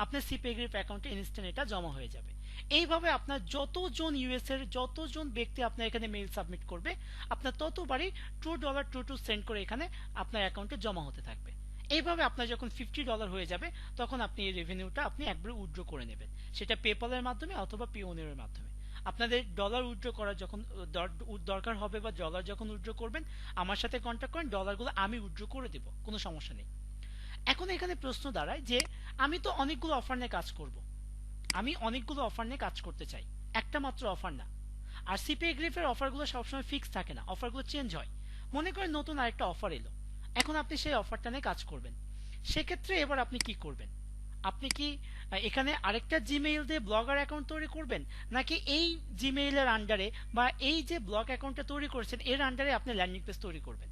আপনার সিপিএ গ্রিপ অ্যাকাউন্টে ইনস্ট্যান্ট এটা জমা হয়ে যাবে। এইভাবে আপনার যতজন ইউএস এর যতজন ব্যক্তি আপনার এখানে মেইল সাবমিট করবে, আপনার ততবারই $2 করে এখানে আপনার অ্যাকাউন্টে জমা হতে থাকবে। এইভাবে আপনার যখন $50 হয়ে যাবে, তখন আপনি এই রেভিনিউটা আপনি একবারে উইথড্র করে নেবেন, সেটা পেপ্যালের মাধ্যমে অথবা পিওনিয়ারের মাধ্যমে। আপনাদের ডলার উইথড্র করার যখন দরকার হবে বা ডলার যখন উইথড্র করবেন, আমার সাথে কন্ট্যাক্ট করেন, ডলারগুলো আমি উইথড্র করে দেব, কোনো সমস্যা নেই। এখন এখানে প্রশ্ন দাঁড়ায় যে আমি তো অনেকগুলো অফার নিয়ে কাজ করব, আমি অনেকগুলো অফার নিয়ে কাজ করতে চাই, একটা মাত্র অফার না। আর সিপিএ গ্রিফের অফারগুলো সবসময় ফিক্স থাকে না, অফারগুলো চেঞ্জ হয়। মনে করেন নতুন আরেকটা অফার এলো, এখন আপনি সেই অফারটা নিয়ে কাজ করবেন। সেক্ষেত্রে এবার আপনি কি করবেন? আপনি কি এখানে আরেকটা জিমেইল দিয়ে ব্লগার অ্যাকাউন্ট তৈরি করবেন, নাকি এই জিমেইলের আন্ডারে বা এই যে ব্লগ অ্যাকাউন্টটা তৈরি করেছেন এর আন্ডারে আপনি ল্যান্ডিং পেজ তৈরি করবেন?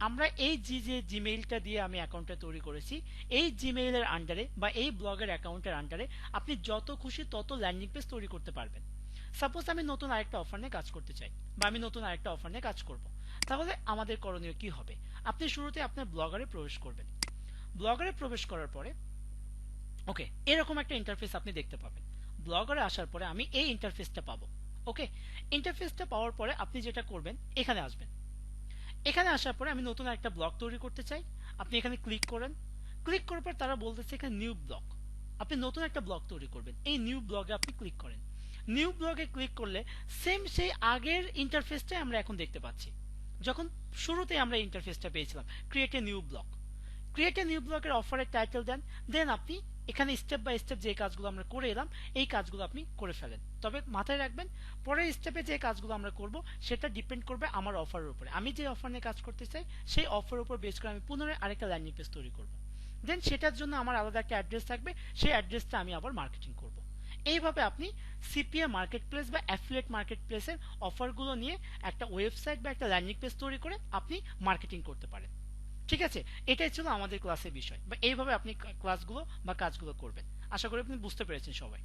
আমরা এই যে জিমেইলটা দিয়ে আমি অ্যাকাউন্টটা তৈরি করেছি, এই জিমেইলের আন্ডারে বা এই ব্লগের অ্যাকাউন্টের আন্ডারে আপনি যত খুশি তত ল্যান্ডিং পেজ তৈরি করতে পারবেন। সাপোজ আমি নতুন আরেকটা অফার নিয়ে কাজ করতে চাই, বা আমি নতুন আরেকটা অফার নিয়ে কাজ করব, তাহলে আমাদের করণীয় কি হবে? আপনি শুরুতে আপনার ব্লগারে প্রবেশ করবেন। ব্লগারে প্রবেশ করার পরে ওকে, এরকম একটা ইন্টারফেস আপনি দেখতে পাবেন। ব্লগারে আসার পরে আমি এই ইন্টারফেসটা পাবো। ওকে, ইন্টারফেসটা পাওয়ার পরে আপনি যেটা করবেন, এখানে আসবেন। এখানে আসার পরে আমি নতুন একটা ব্লগ তৈরি করতে চাই, আপনি এখানে ক্লিক করেন। ক্লিক করার পর তারা বলতেছে এখানে নিউ ব্লগ, আপনি নতুন একটা ব্লগ তৈরি করবেন, এই নিউ ব্লগে আপনি ক্লিক করেন। নিউ ব্লগে ক্লিক করলে সেম সেই আগের ইন্টারফেসটাই আমরা এখন দেখতে পাচ্ছি, যখন শুরুতে আমরা ইন্টারফেসটা পেয়েছিলাম, create a new blog. Create a new ব্লগের অফারের টাইটেল দেন, দেন আপনি এখানে স্টেপ বাই স্টেপ যে কাজগুলো আমরা করে এলাম এই কাজগুলো আপনি করে ফেলেন। তবে মাথায় রাখবেন, পরের স্টেপে যে কাজগুলো আমরা করব সেটা ডিপেন্ড করবে আমার অফারের উপরে। আমি যে অফার নিয়ে কাজ করতে চাই সেই অফারের উপর বেস করে আমি পুনরায় আরেকটা ল্যান্ডিং পেজ তৈরি করব। দেন সেটার জন্য আমার আলাদা একটা অ্যাড্রেস থাকবে, সেই অ্যাড্রেসটা আমি আবার মার্কেটিং করব। এইভাবে আপনি সিপিএ মার্কেট প্লেস বা অ্যাফিলিয়েট মার্কেট প্লেসের অফারগুলো নিয়ে একটা ওয়েবসাইট বা একটা ল্যান্ডিং পেজ তৈরি করে আপনি মার্কেটিং করতে পারেন। ঠিক আছে, এটাই ছিল আমাদের ক্লাসের বিষয়, বা এইভাবে আপনি ক্লাসগুলো বা কাজগুলো করবেন। আশা করি আপনি বুঝতে পেরেছেন সবাই।